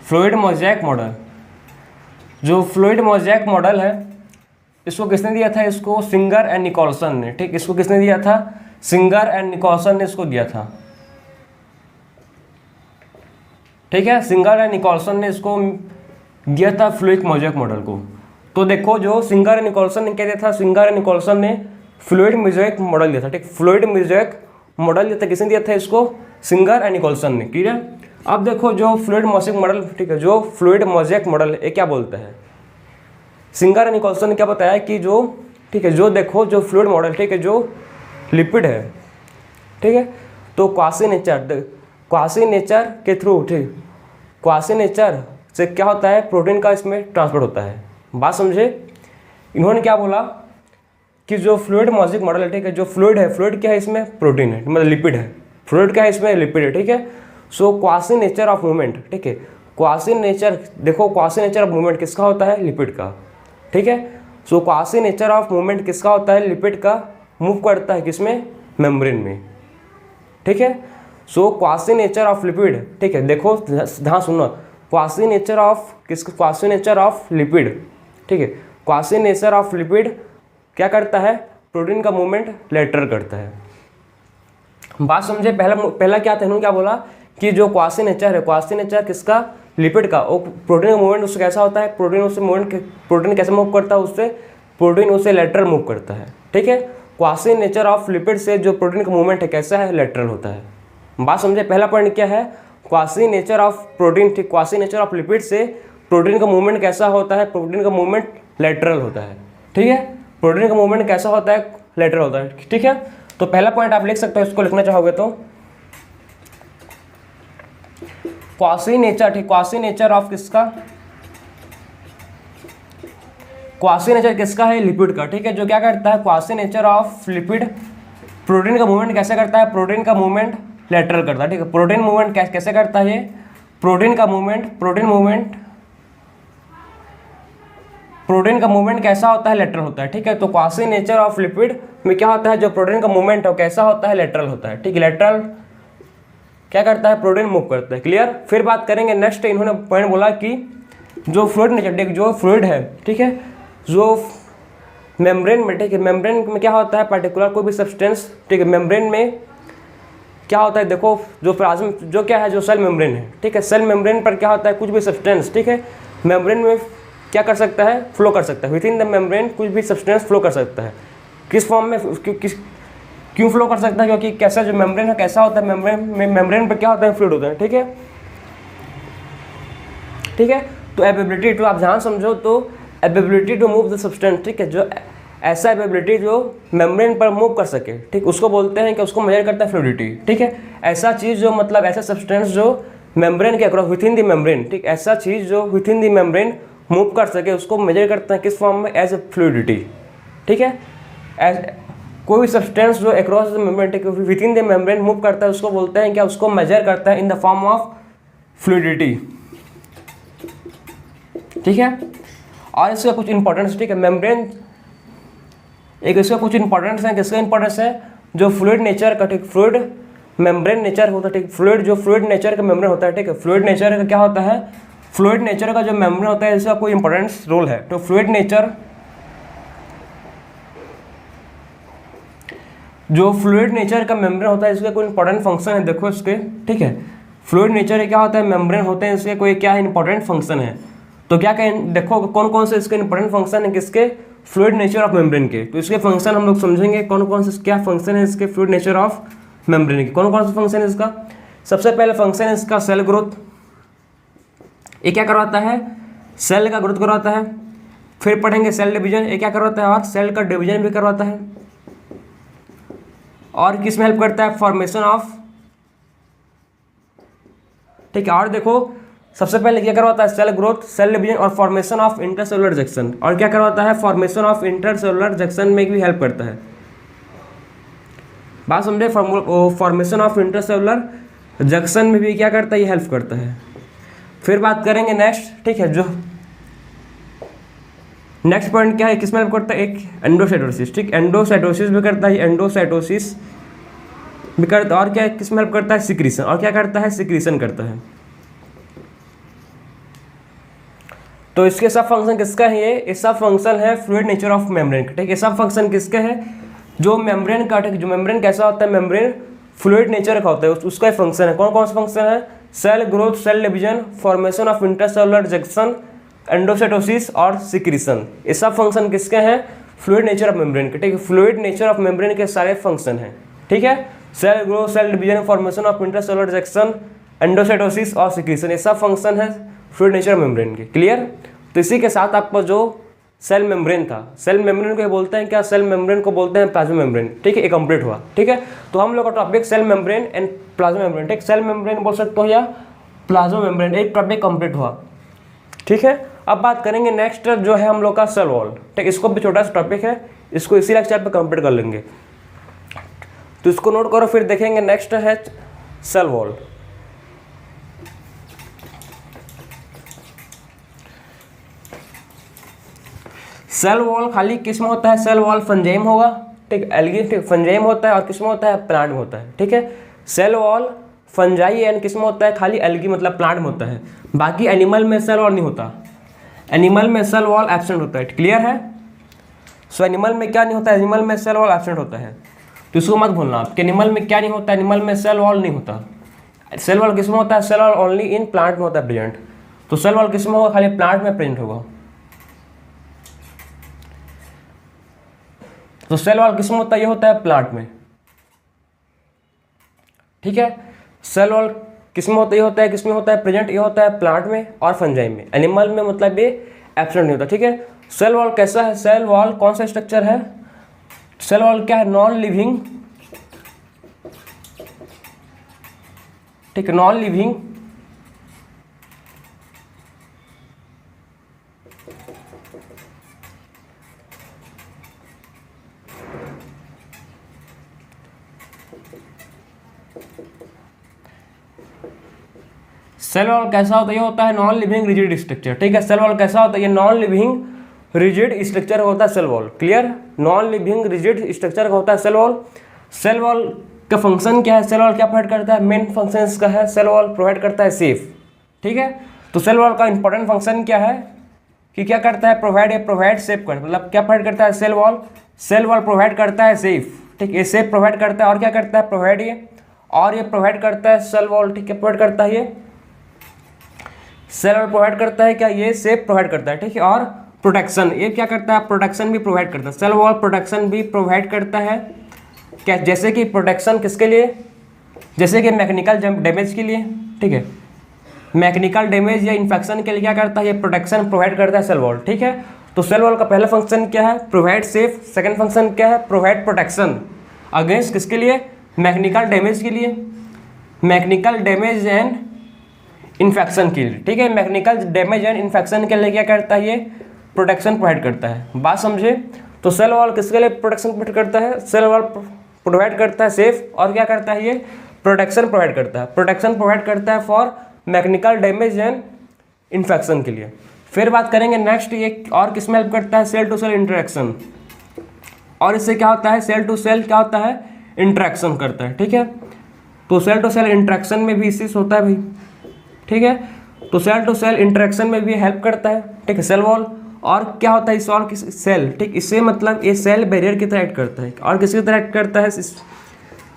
Fluid mosaic model, जो फ्लूइड मोज़ेक मॉडल है इसको किसने दिया था, इसको सिंगर एंड निकोल्सन ने, ठीक। इसको किसने दिया था, सिंगर एंड निकोल्सन ने इसको दिया था, ठीक है। सिंगर एंड निकोल्सन ने इसको दिया था फ्लूइड मोज़ेक मॉडल को। तो देखो जो सिंगर एंड निकोल्सन ने क्या दिया था, सिंगर एंड निकोल्सन ने फ्लूइड मोज़ेक मॉडल दिया था, ठीक। फ्लूइड मोज़ेक मॉडल दिया था, किसने दिया था इसको, सिंगर एंड निकोल्सन ने। क्लियर। अब देखो जो फ्लूइड मोज़ेक मॉडल, ठीक है, जो फ्लूइड मोज़ेक मॉडल ये क्या बोलता है, सिंगर एंड निकोल्सन ने क्या बताया कि जो, ठीक है, जो देखो जो फ्लूइड मॉडल, ठीक है, जो लिपिड है, ठीक है, तो क्वासी नेचर के थ्रू, ठीक, क्वासी नेचर से क्या होता है प्रोटीन का इसमें ट्रांसपोर्ट होता है। बात समझे, इन्होंने क्या बोला कि जो फ्लूइड मोज़ेक मॉडल है, ठीक है, जो फ्लूइड है, फ्लूइड क्या है इसमें प्रोटीन है, मतलब लिपिड है, फ्लूइड क्या है इसमें लिपिड है, ठीक है। सो क्वासी नेचर ऑफ मूवमेंट, ठीक है, क्वासी नेचर, देखो क्वासी नेचर ऑफ मूवमेंट किसका होता है, लिपिड का, ठीक है। सो क्वासी नेचर ऑफ मूवमेंट किसका होता है, लिपिड का, मूव करता है किसमें, मेम्ब्रेन में, ठीक है। सो क्वासी नेचर ऑफ लिपिड, ठीक है, देखो ध्यान सुनो, क्वासी नेचर ऑफ लिपिड, ठीक है, क्वासी नेचर ऑफ लिपिड क्या करता है, प्रोटीन का मूवमेंट लेटरल करता है। बात समझे, पहला क्या था, इन्होंने क्या बोला कि जो क्वासी नेचर है, क्वासी नेचर किसका, लिपिड का, वो प्रोटीन का मूवमेंट उससे कैसा होता है, प्रोटीन कैसे मूव करता है, उससे प्रोटीन उसे लेटरल मूव करता है, ठीक है। क्वासी नेचर ऑफ लिपिड से जो प्रोटीन का मूवमेंट है कैसा है, लेटरल होता है। बात समझे, पहला पॉइंट क्या है, क्वासी नेचर ऑफ प्रोटीन, ठीक, क्वासी नेचर ऑफ लिपिड से प्रोटीन का मूवमेंट कैसा होता है, प्रोटीन का मूवमेंट लेटरल होता है, ठीक है। प्रोटीन का मूवमेंट कैसा होता है, लेटरल होता है, ठीक है। तो पहला पॉइंट आप लिख सकते हो, इसको लिखना चाहोगे तो क्वासी नेचर, ठीक, क्वासी नेचर ऑफ किसका, क्वासी नेचर किसका है, लिपिड का, ठीक है। जो क्या करता है, quasi nature of lipid protein का मूवमेंट कैसे करता है, प्रोटीन का मूवमेंट लेटरल करता है, ठीक है। प्रोटीन मूवमेंट कैसे करता है, ये प्रोटीन का मूवमेंट कैसा होता है, लेटरल होता है, ठीक है। तो क्वासी नेचर ऑफ लिपिड में क्या होता है, जो प्रोटीन का मूवमेंट है कैसा होता है, लेटरल होता है, ठीक है। लेटरल क्या करता है, प्रोटीन मूव करता है। क्लियर। फिर बात करेंगे नेक्स्ट, इन्होंने पॉइंट बोला कि जो फ्लूइड नेचर, जो फ्लूइड है, ठीक है, जो मेम्ब्रेन में, ठीक है, मेम्ब्रेन में क्या होता है, पर्टिकुलर कोई भी सब्सटेंस, ठीक है, मेम्ब्रेन में क्या होता है, देखो जो प्लाज्मा, जो क्या है, जो सेल मेम्ब्रेन है, ठीक है, सेल मेम्ब्रेन पर क्या होता है, कुछ भी सब्सटेंस, ठीक है, मेम्ब्रेन में क्या कर सकता है, फ्लो कर सकता है, विद इन द मेम्ब्रेन कुछ भी सब्सटेंस फ्लो कर सकता है। किस फॉर्म में, क्यों फ्लो कर सकता है, क्योंकि कैसा जो मेम्ब्रेन है कैसा होता है, मेम्ब्रेन पर क्या होता है, फ्लूइड होता है, ठीक है, ठीक है। तो एबिलिटी टू, आप ध्यान समझो, तो ability to move the substance, ठीक है, जो ऐसा एबिलिटी जो मेम्ब्रेन पर मूव कर सके, ठीक, उसको बोलते हैं कि उसको मेजर करता है फ्लूइडिटी, ठीक है। ऐसा चीज़ जो मतलब ऐसा सब्सटेंस जो मेम्ब्रेन के across with in the membrane, ठीक, ऐसा चीज़ जो with in the membrane move कर सके उसको मेजर करते हैं किस फॉर्म में, एज ए फ्लूइडिटी, ठीक है। कोई सब्सटेंस जो across the membrane with in the membrane move करता है उसको बोलते हैं क्या, उसको मेजर करता है in the form of fluidity. ठीक है, और इसका कुछ इंपॉर्टेंस, ठीक है, मेम्ब्रेन एक इसका कुछ इंपॉर्टेंस है, किसका इंपॉर्टेंस है, जो फ्लूइड नेचर का, ठीक, फ्लूइड मेम्ब्रेन नेचर होता है, ठीक, फ्लूइड जो फ्लूइड नेचर का मेम्ब्रेन होता है, ठीक है, फ्लूइड नेचर का क्या होता है, फ्लूइड नेचर का जो मेम्ब्रेन होता है इसका कोई इंपॉर्टेंस रोल है। तो फ्लूइड नेचर, जो फ्लूइड नेचर का मेम्ब्रेन होता है इसका कोई इंपॉर्टेंट फंक्शन है, देखो इसके, ठीक है, फ्लूइड नेचर क्या होता है, मेम्ब्रेन होते हैं, इसके कोई क्या है, इंपॉर्टेंट फंक्शन है। तो क्या कहें, देखो कौन कौन से इसके इंपॉर्टेंट फंक्शन है किसके, फ्लूइड नेचर ऑफ मेम्ब्रेन के। तो इसके फंक्शन हम लोग समझेंगे कौन कौन से क्या फंक्शन है इसके फ्लूइड नेचर ऑफ मेम्ब्रेन के, कौन कौन से फंक्शन है इसका। सबसे पहले फंक्शन है इसका सेल ग्रोथ, ये क्या करवाता है, सेल का ग्रोथ करवाता है। फिर पढ़ेंगे सेल डिवीजन, ये क्या करवाता है, और सेल का डिवीजन भी करवाता है। और किस में हेल्प करता है, फॉर्मेशन ऑफ, ठीक है, और देखो सबसे पहले क्या करवाता है, सेल ग्रोथ, सेल डिवीजन और फॉर्मेशन ऑफ इंटरसेलुलर जंक्शन। और क्या करवाता है, फॉर्मेशन ऑफ इंटरसेलुलर जंक्शन में भी हेल्प करता है। बात समझे, फॉर्मेशन ऑफ इंटरसेलुलर जंक्शन में भी क्या करता है, ये हेल्प करता है। फिर बात करेंगे नेक्स्ट, ठीक है, जो नेक्स्ट पॉइंट क्या है, किस में हेल्प करता है, एक एंडोसाइटोसिस, ठीक, एंडोसाइटोसिस भी करता है, एंडोसाइटोसिस भी करता है। और क्या किस में हेल्प करता है, सिक्रीशन, और क्या करता है, सिक्रीशन करता है। तो इसके सब फंक्शन किसका है, ये सब फंक्शन है फ्लूइड नेचर ऑफ मेम्ब्रेन का, ठीक है, सब फंक्शन किसके है, जो मेम्ब्रेन का, ठीक, जो मेम्ब्रेन कैसा होता है, मेम्ब्रेन फ्लूइड नेचर का होता है, उसका ही फंक्शन है। कौन कौन सा फंक्शन है, cell growth, cell division, formation of intercellular junction, endocytosis और सिक्रीशन। ये सब फंक्शन किसके हैं, फ्लूइड नेचर ऑफ मेम्ब्रेन के, ठीक है, फ्लूइड नेचर ऑफ मेम्ब्रेन के सारे फंक्शन हैं। ठीक है, cell growth, cell division, formation of intercellular junction, endocytosis और सिक्रीशन, ये सब फंक्शन है फ्लूइड नेचर मेम्ब्रेन के। क्लियर। तो इसी के साथ आपका जो सेल मेम्ब्रेन था, सेल मेम्ब्रेन को बोलते हैं क्या, सेल मेम्ब्रेन को बोलते हैं प्लाज्मा मेम्ब्रेन। ठीक है, ये कंप्लीट हुआ। ठीक है, तो हम लोग का topic cell membrane and plasma membrane, ठीक, सेल मेम्ब्रेन बोल सकते हो या प्लाज्मा मेम्ब्रेन, एक टॉपिक कंप्लीट हुआ। ठीक है, अब बात करेंगे नेक्स्ट जो है हम लोग का सेल वॉल। ठीक, इसको भी छोटा सा टॉपिक है, इसको इसी लेक्चर पे कंप्लीट कर लेंगे, तो इसको नोट करो, फिर देखेंगे। नेक्स्ट है सेल वॉल। सेल वॉल खाली किस में होता है, सेल वॉल फंजाइम होगा, ठीक, एल्गी, ठीक, फंजाइम होता है, और किस में होता है, प्लांट में होता है। ठीक है, सेल वॉल फंजाई एंड किस में होता है, खाली एल्गी मतलब प्लांट में होता है, बाकी एनिमल में सेल वॉल नहीं होता, एनिमल में सेल वॉल एब्सेंट होता है। क्लियर है, सो एनिमल में क्या नहीं होता, एनिमल में सेल वॉल एब्सेंट होता है, तो इसको मत भूलना आप कि एनिमल में क्या नहीं होता, एनिमल में सेल वॉल नहीं होता। सेल वॉल किस में होता है, cell wall only in plant में होता है प्रेजेंट, तो सेल वॉल किस में होगा, खाली प्लांट में प्रेजेंट होगा। तो सेल वॉल किस में होता है, ये होता है प्लांट में। ठीक है, सेल वॉल किस में होता है, ये होता है किस में होता है, प्रेजेंट, ये होता है प्लांट में और फंजाइम में, एनिमल में मतलब ये एब्सेंट नहीं होता। ठीक है, सेल वॉल कैसा है, सेल वॉल कौन सा स्ट्रक्चर है, सेल वॉल क्या है, नॉन लिविंग, ठीक है, नॉन लिविंग सेल वॉल कैसा होता है, ये होता है नॉन लिविंग रिजिड स्ट्रक्चर। ठीक है, सेल वॉल कैसा होता है, ये नॉन लिविंग रिजिड स्ट्रक्चर होता है cell wall. Clear, non living rigid structure का होता है सेल वॉल। सेल वॉल का फंक्शन क्या है, सेल वॉल क्या प्रोवाइड करता है, मेन फंक्शन इसका है, सेल वॉल प्रोवाइड करता है सेफ। ठीक है, तो सेल वॉल का इंपॉर्टेंट फंक्शन क्या है कि क्या करता है, प्रोवाइड सेफ कर, मतलब क्या प्रोवाइड करता है, सेल वॉल प्रोवाइड करता है सेफ। ठीक, ये सेफ प्रोवाइड करता है, और क्या करता है, प्रोवाइड, ये और ये प्रोवाइड करता है सेल वॉल। ठीक है, प्रोवाइड करता है, ये सेल वॉल प्रोवाइड करता है क्या, ये सेफ प्रोवाइड करता है। ठीक है, और प्रोटेक्शन, ये क्या करता है, प्रोटेक्शन भी प्रोवाइड करता है, सेल वॉल प्रोटेक्शन भी प्रोवाइड करता है क्या, जैसे कि प्रोटेक्शन किसके लिए, जैसे कि मैकेनिकल डैमेज के लिए। ठीक है, मैकेनिकल डैमेज या इन्फेक्शन के लिए क्या करता है, ये प्रोटेक्शन प्रोवाइड करता है सेल वॉल। ठीक है, तो सेल वॉल का पहला फंक्शन क्या है, प्रोवाइड सेफ, सेकेंड फंक्शन क्या है, प्रोवाइड प्रोटेक्शन अगेंस्ट किसके लिए, मैकेनिकल डैमेज के लिए, मैकेनिकल डैमेज एंड इन्फेक्शन के लिए। ठीक है, मैकेनिकल डैमेज एंड इन्फेक्शन के लिए क्या करता है, ये प्रोटेक्शन प्रोवाइड करता है। बात समझे, तो सेल वॉल किसके लिए प्रोटेक्शन प्रोवाइड करता है? सेल वॉल प्रोवाइड करता है सेफ, और क्या करता है ये? प्रोटेक्शन प्रोवाइड करता है। प्रोटेक्शन प्रोवाइड करता है for mechanical damage and infection के लिए। फिर बात करेंगे नेक्स्ट, ये और किस में हेल्प करता है? Cell to cell interaction. और इससे क्या होता है? सेल टू सेल क्या होता है? इंटरेक्शन करता है, ठीक है। तो सेल टू सेल इंटरेक्शन में भी इससे होता है भाई, ठीक है। तो सेल टू सेल इंटरेक्शन में भी हेल्प करता है, ठीक है, सेल वॉल। और क्या होता है इस वॉल की? सेल, ठीक। इससे मतलब ये सेल बैरियर की तरह एक्ट करता है। और किसकी तरह एक्ट करता है?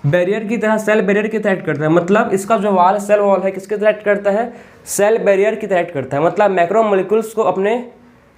बैरियर की तरह, सेल बैरियर की तरह एक्ट करता है। मतलब इसका जो वॉल सेल वॉल है किसकी तरह एक्ट करता है? सेल बैरियर की तरह एक्ट करता है। मतलब मैक्रोमोलिक्यूल्स को अपने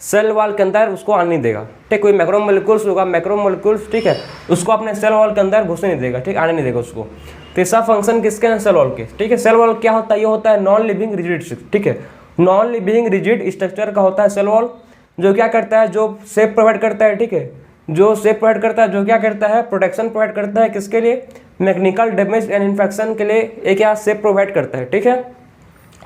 सेल वॉल के अंदर उसको आने नहीं देगा, ठीक। कोई मैक्रोमोलिक्यूल्स होगा, मैक्रोमोलिक्यूल्स, ठीक है, उसको अपने सेल वॉल के अंदर घुसने नहीं देगा, ठीक, आने नहीं देगा उसको। तो इसका फंक्शन किसके हैं? सेल वॉल के, ठीक है। सेल वॉल क्या होता है? ये होता है नॉन लिविंग रिजिड, ठीक है, नॉन लिविंग रिजिड स्ट्रक्चर का होता है सेल वॉल, जो क्या करता है? जो शेप प्रोवाइड करता है, ठीक है, जो शेप प्रोवाइड करता है, जो क्या करता है? प्रोटेक्शन प्रोवाइड करता है। किसके लिए? मैकेनिकल डैमेज एंड इन्फेक्शन के लिए एक क्या शेप प्रोवाइड करता है, ठीक है।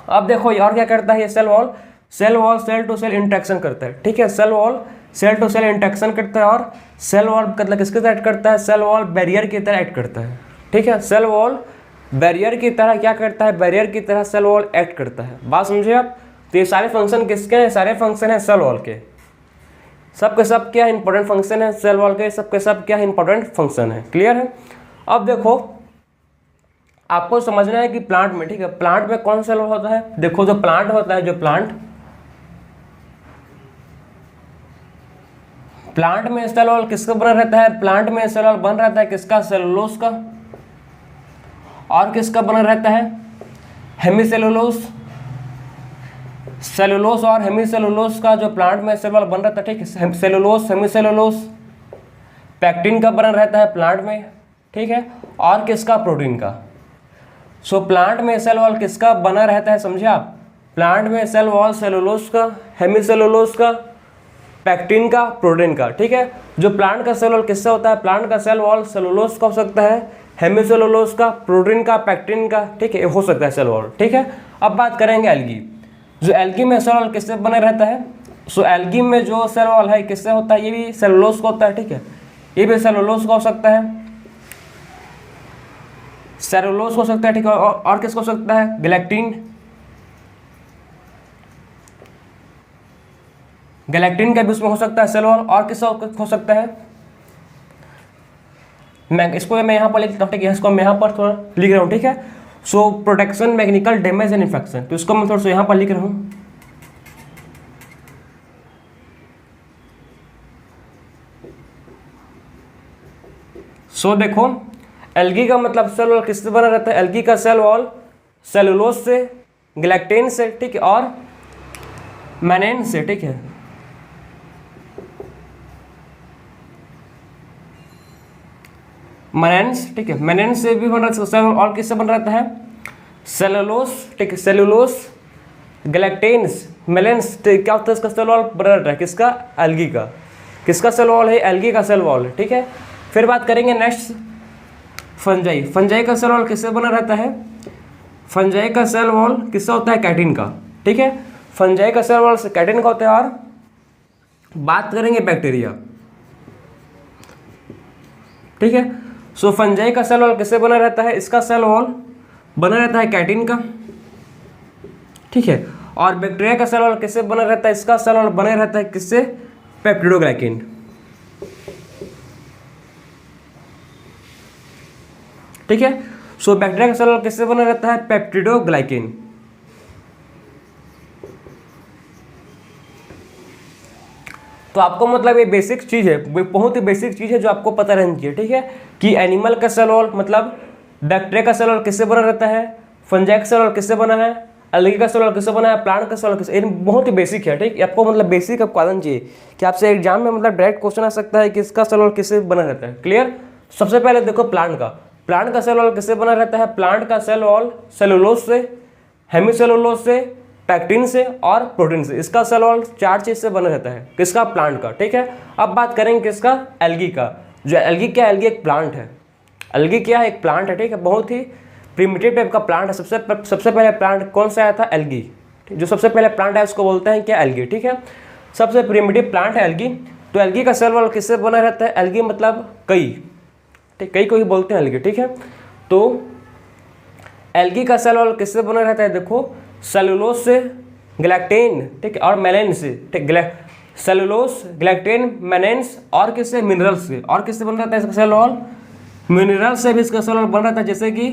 अब देखो और क्या करता है ये cell wall? Cell wall cell to cell interaction करता है, ठीक है। Cell wall cell to cell interaction करता है। और सेल वॉल मतलब किसके तरह एक्ट करता है? सेल वॉल बैरियर की तरह एक्ट करता है, ठीक है। सेल वॉल बैरियर की तरह क्या करता है? बैरियर की तरह सेल वॉल एक्ट करता है। बात समझे आप? तो ये सारे फंक्शन किसके हैं? सारे फंक्शन हैं सेल वॉल के। सब के सब क्या इंपॉर्टेंट फंक्शन है सेल वॉल के? सब के सब क्या इंपॉर्टेंट फंक्शन है। क्लियर है? अब देखो आपको समझना है कि प्लांट में, ठीक है, प्लांट में कौन सा सेल वॉल होता है? देखो जो प्लांट होता है, जो प्लांट में सेल वॉल किसका बना रहता है? प्लांट में सेल वॉल बन रहता है किसका? सेलुलोज का। और किसका बना रहता है? हेमीसेलुलोज। सेलुलोज और हेमीसेलुलोज का जो प्लांट में सेल वॉल बन रहता है, ठीक है, सेलुलोज, हेमीसेलुलोज, पैक्टिन का बना रहता है प्लांट में, ठीक है, और किसका? प्रोटीन का। सो प्लांट में सेल वॉल किसका बना रहता है? समझे आप? प्लांट में सेल वॉल सेलुलोज का, हेमीसेलुलोज का, पैक्टिन का, प्रोटीन का, ठीक है। जो प्लांट का सेल वॉल किससे होता है? प्लांट का सेल वॉल सेलुलोज का हो सकता है, हेमीसेलुलोज का, प्रोटीन का, पैक्टिन का, ठीक है, हो सकता है सेल वॉल, ठीक है। अब बात करेंगे एल्गी। जो एल्गी में सेल वॉल किससे बना रहता है? सो एल्गी में जो सेल वॉल है किससे होता है? ये भी सेलुलोज का होता है, ठीक है, ये भी सेलुलोज का हो सकता है, सेलुलोज हो सकता है, ठीक है। और किसको हो सकता है? गैलेक्टिन। गैलेक्टिन का भी उसमें हो सकता है सेल वॉल। और किसका हो सकता है? मैं यहाँ पर लिख, ठीक है, इसको मैं यहाँ पर थोड़ा लिख रहा हूँ, ठीक है। So protection, mechanical damage and infection, तो इसको मैं थोड़ा सा यहाँ पर लिख रहा हूँ। सो देखो एल्गी का मतलब सेल वॉल किससे बना रहता है? एल्गी का सेल वॉल सेलुलोज से, गैलेक्टिन से, ठीक है, और मैनेन से, ठीक है। मैनेन्स, ठीक है, मैनेन्स से भी बन रहता है। और किससे बन रहता है? सेलुलोज, ठीक है, सेलुलोज, गैलेक्टिन्स, मेलेन्स, क्या होता है इसका सेल वॉल बना रहता है किसका? एल्गी का। किसका सेल वॉल है? एल्गी का सेल वॉल है, ठीक है। फिर बात करेंगे नेक्स्ट फंजाई। फंजाई का सेल वॉल किससे बना रहता है? फंजाई का सेल वॉल किससे होता है? कैटिन का, ठीक है। फंजाई का सेल वॉल कैटिन का होता है। और बात करेंगे बैक्टीरिया, ठीक है। सो फंजाई का सेल वॉल किससे बना रहता है? इसका सेल वॉल बना रहता है कैटिन का, ठीक है। और बैक्टीरिया का सेल वॉल किससे बना रहता है? इसका सेल वॉल बना रहता है किससे? पेप्टिडोग्लाइकेन, ठीक है। सो बैक्टीरिया का सेल वॉल किससे बना रहता है? पेप्टिडोग्लाइकेन। तो आपको मतलब ये बेसिक चीज़ है, बहुत ही बेसिक चीज़ है जो आपको पता रहनी चाहिए, ठीक है, कि एनिमल का सेल वॉल मतलब बैक्टीरिया का सेल वॉल किससे बना रहता है, फंजाई का सेल वॉल किससे बना है, एल्गी का सेल वॉल किससे बना है, प्लांट का सेल वॉल किससे, ये बहुत ही बेसिक है, ठीक है। आपको मतलब बेसिक आपको आना चाहिए कि आपसे एग्जाम में मतलब डायरेक्ट क्वेश्चन आ सकता है कि इसका सेल वॉल किससे बना रहता है। क्लियर? सबसे पहले देखो प्लांट का सेल वॉल किससे बना रहता है? प्लांट का सेल वॉल सेलुलोज से, हेमीसेलुलोज से, पैक्टिन से और प्रोटीन से। इसका सेल वॉल 4 चीज से बना रहता है। किसका? प्लांट का, ठीक है। अब बात करेंगे किसका? एल्गी का। जो एल्गी क्या है? एल्गी एक प्लांट है। एल्गी क्या है? एक प्लांट है, ठीक है। बहुत ही प्रिमिटिव टाइप का प्लांट है। सबसे पहले प्लांट कौन सा आया था? एल्गी। जो सबसे पहले प्लांट है उसको बोलते हैं क्या? एल्गी, ठीक है। सबसे प्रिमिटिव प्लांट है एल्गी। तो एल्गी का सेल वॉल किससे बना रहता है? एल्गी मतलब कई, ठीक, कई को ही बोलते हैं एल्गी, ठीक है। तो एल्गी का सेल वॉल किससे बना रहता है? देखो, सेलुलोज से, ग्लैक्टेन, ठीक है, और मेलेन से, ठीक, सेलुलोज, ग्लैक्टेन, मेनेन्स और किससे? मिनरल्स से। और किससे बन रहता है इसका सेल वॉल? मिनरल्स से भी इसका सेल वॉल बन रहता है, जैसे कि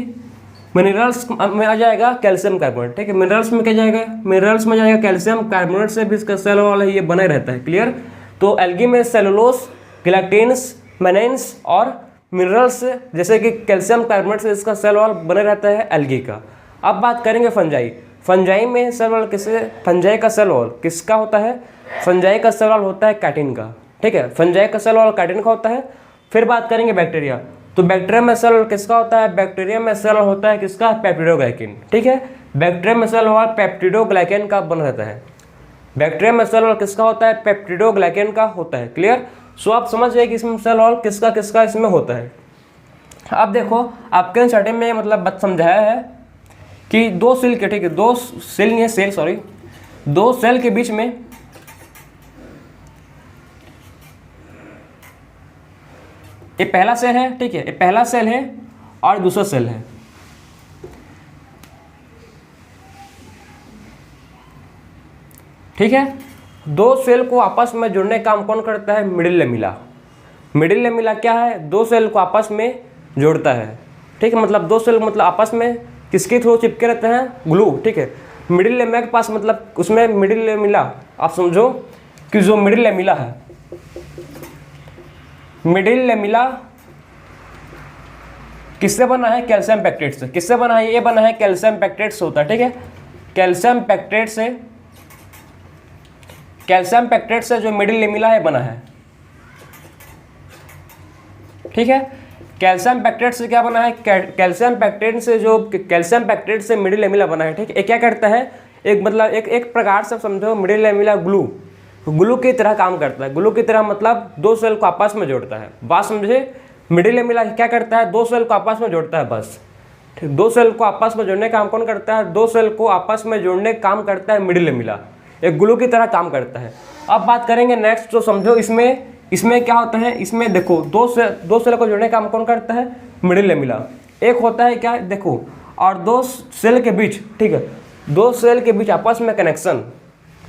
मिनरल्स में आ जाएगा कैल्शियम कार्बोनेट, ठीक है, मिनरल्स में क्या जाएगा? मिनरल्स में जाएगा कैल्शियम कार्बोनेट से भी इसका सेल वॉल है, ये बना रहता है, क्लियर। तो एल्गी में सेलुलोज, ग्लैक्टेन्स, मेनेन्स और मिनरल्स जैसे कि कैल्शियम कार्बोनेट से इसका सेल वॉल बने रहता है एल्गी का। अब बात करेंगे फंजाई। फंजाई में सेल वॉल किससे? फंजाई का सेल वॉल किसका होता है? फंजाई का सेल वॉल होता है कैटिन का, ठीक है, फंजाई का सेल वॉल कैटिन का होता है। फिर बात करेंगे बैक्टीरिया। तो बैक्टीरिया में सेल वॉल किसका होता है? बैक्टीरिया में सेल वॉल होता है किसका? पेप्टिडोग्लाइकेन, ठीक है। बैक्टीरिया में सेल वॉल पेप्टिडोग्लाइकेन का बना रहता है। बैक्टीरिया में सेल वॉल किसका होता है? पेप्टिडोग्लाइकेन का होता है, क्लियर। सो आप समझ गए कि इसमें सेल वॉल किसका किसका इसमें होता है। अब देखो, आपके एनसीईआरटी में मतलब समझाया है कि दो सेल के, ठीक है, दो सेल नहीं है, सेल सॉरी, दो सेल के बीच में ये पहला सेल है, ठीक है, ये पहला सेल है और दूसरा सेल है, ठीक है। दो सेल को आपस में जोड़ने का काम कौन करता है? Middle lamella. मिडिल लेमिला क्या है? दो सेल को आपस में जोड़ता है, ठीक है, मतलब दो सेल मतलब आपस में किसके थ्रू चिपके रहते हैं? ग्लू, ठीक है। मिडिल लेमिला के पास मतलब उसमें मिडिल लेमिला, आप समझो कि जो मिडिल लेमिला है, मिडिल लेमिला किससे बना है? कैल्शियम पैक्टेट से। किससे बना है? ये बना है कैल्शियम पैक्टेट से होता है, ठीक है, कैल्शियम पैक्टेट से, कैल्शियम पैक्टेट से जो मिडिल लेमिला है बना है, ठीक है। कैल्शियम पैक्टेट से क्या बना है? कैल्शियम पैक्टेट से जो कैल्शियम पैक्टेट से मिडिल लेमिला बना है, ठीक है। क्या करता है? एक मतलब एक प्रकार से समझो मिडिल लेमिला ग्लू की तरह काम करता है। ग्लू की तरह मतलब दो सेल को आपस में जोड़ता है, बात समझे। मिडिल लेमिला क्या करता है? दो सेल को आपस में जोड़ता है, बस, ठीक। दो सेल को आपस में जोड़ने का काम कौन करता है? दो सेल को आपस में जोड़ने का काम करता है मिडिल लेमिला, एक ग्लू की तरह काम करता है। अब बात करेंगे नेक्स्ट, तो समझो इसमें क्या होता है? इसमें देखो, दो सेल को जोड़ने का काम कौन करता है? Middle lamella. एक होता है क्या? देखो, और दो सेल के बीच, ठीक है, दो सेल के बीच आपस में कनेक्शन,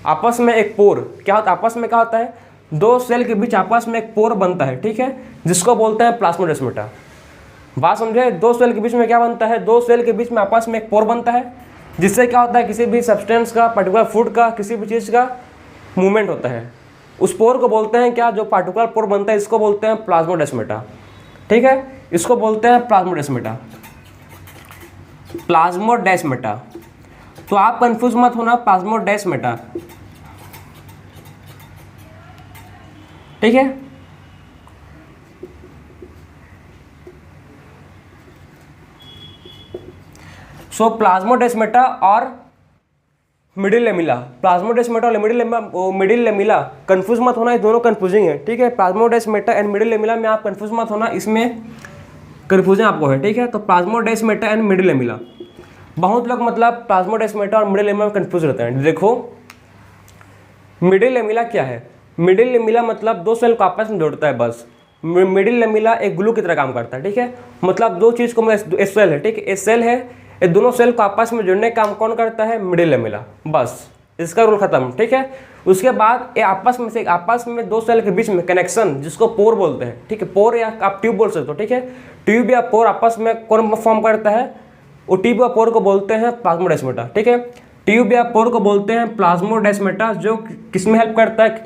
आपस में एक पोर, क्या होता है? आपस में क्या होता है? दो सेल के बीच आपस में एक पोर बनता है, ठीक है, जिसको बोलते हैं प्लाज्मोडेस्माटा। बात समझे? दो सेल के बीच में क्या बनता है? दो सेल के बीच में आपस में एक पोर बनता है, जिससे क्या होता है? किसी भी सब्सटेंस का, पर्टिकुलर फूड का, किसी भी चीज़ का मूवमेंट होता है। उस पोर को बोलते हैं क्या? जो पार्टिकुलर पोर बनता है इसको बोलते हैं प्लाज्मोडेस्माटा, ठीक है, इसको बोलते हैं प्लाज्मोडेस्माटा, प्लाज्मोडेस्माटा। तो आप कंफ्यूज मत होना, प्लाज्मोडेस्माटा, ठीक है। सो प्लाज्मोडेस्माटा और मिडिल लेमिला, प्लाज्मोडेस्माटा और मिडिल लेमिला कंफ्यूज मत होना, ये दोनों कंफ्यूजिंग है, ठीक है। प्लाज्मोडेस्माटा एंड मिडिल लेमिला में आप कंफ्यूज मत होना, इसमें कंफ्यूजन आपको है, ठीक है। तो प्लाज्मोडेस्माटा एंड मिडिल लेमिला, बहुत लोग मतलब प्लाज्मोडेस्माटा और मिडिल लेमिला में कंफ्यूज रहते हैं। देखो, मिडिल लेमिला क्या है? मिडिल लेमिला मतलब दो सेल को आपस में जोड़ता है, बस। मिडिल लेमिला एक ग्लू की तरह काम करता है, ठीक है, मतलब दो चीज़ को सेल है, ठीक है, सेल है, ये दोनों सेल को आपस में जोड़ने का काम कौन करता है? मिडिल लेमिला, बस, इसका रूल खत्म, ठीक है। उसके बाद ये आपस में दो सेल के बीच में कनेक्शन, जिसको पोर बोलते हैं, ठीक है, पोर या आप ट्यूब बोल सकते हो, ठीक है। ट्यूब या पोर आपस में कौन फॉर्म करता है? वो ट्यूब या पोर को बोलते हैं प्लाज्मोडेस्माटा, ठीक है। ट्यूब या पोर को बोलते हैं प्लाज्मोडेस्माटा, जो किसमें हेल्प करता है?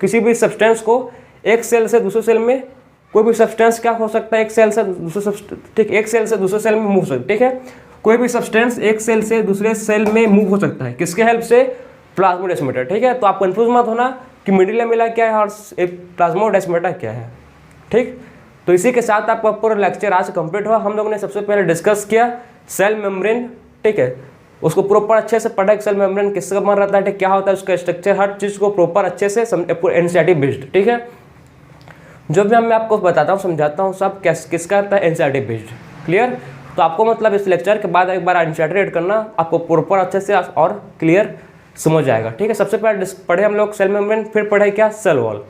किसी भी सब्सटेंस को एक सेल से दूसरे सेल में, कोई भी सब्सटेंस क्या हो सकता है? एक सेल से दूसरे, ठीक, एक सेल से दूसरे सेल में मूव हो सकता है, ठीक है। कोई भी सब्सटेंस एक सेल से दूसरे सेल में मूव हो सकता है, किसके हेल्प से? प्लाज्मोडेस्माटा, ठीक है। तो आप कंफ्यूज मत होना कि मिडिल लेमिला क्या है और प्लाज्मोडेस्माटा क्या है, ठीक। तो इसी के साथ आपका पूरा लेक्चर आज कंप्लीट हुआ। हम लोगों ने सबसे पहले डिस्कस किया सेल मेम्ब्रेन, ठीक है, उसको प्रॉपर अच्छे से पढ़ा, सेल मेम्ब्रेन किसका बन रहता है, क्या होता है उसका स्ट्रक्चर, हर चीज़ को प्रॉपर अच्छे से एनसीईआरटी बेस्ड, ठीक है। जो भी मैं आपको बताता हूँ, समझाता हूँ, सब किसका आता है? NCERT based, clear. तो आपको मतलब इस लेक्चर के बाद एक बार एनसीईआरटी रीड करना, आपको प्रॉपर अच्छे से और क्लियर समझ आएगा, ठीक है। सबसे पहले पढ़े हम लोग सेल मेम्ब्रेन, फिर पढ़े क्या? Cell wall.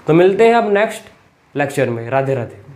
तो मिलते हैं अब नेक्स्ट लेक्चर में। राधे राधे।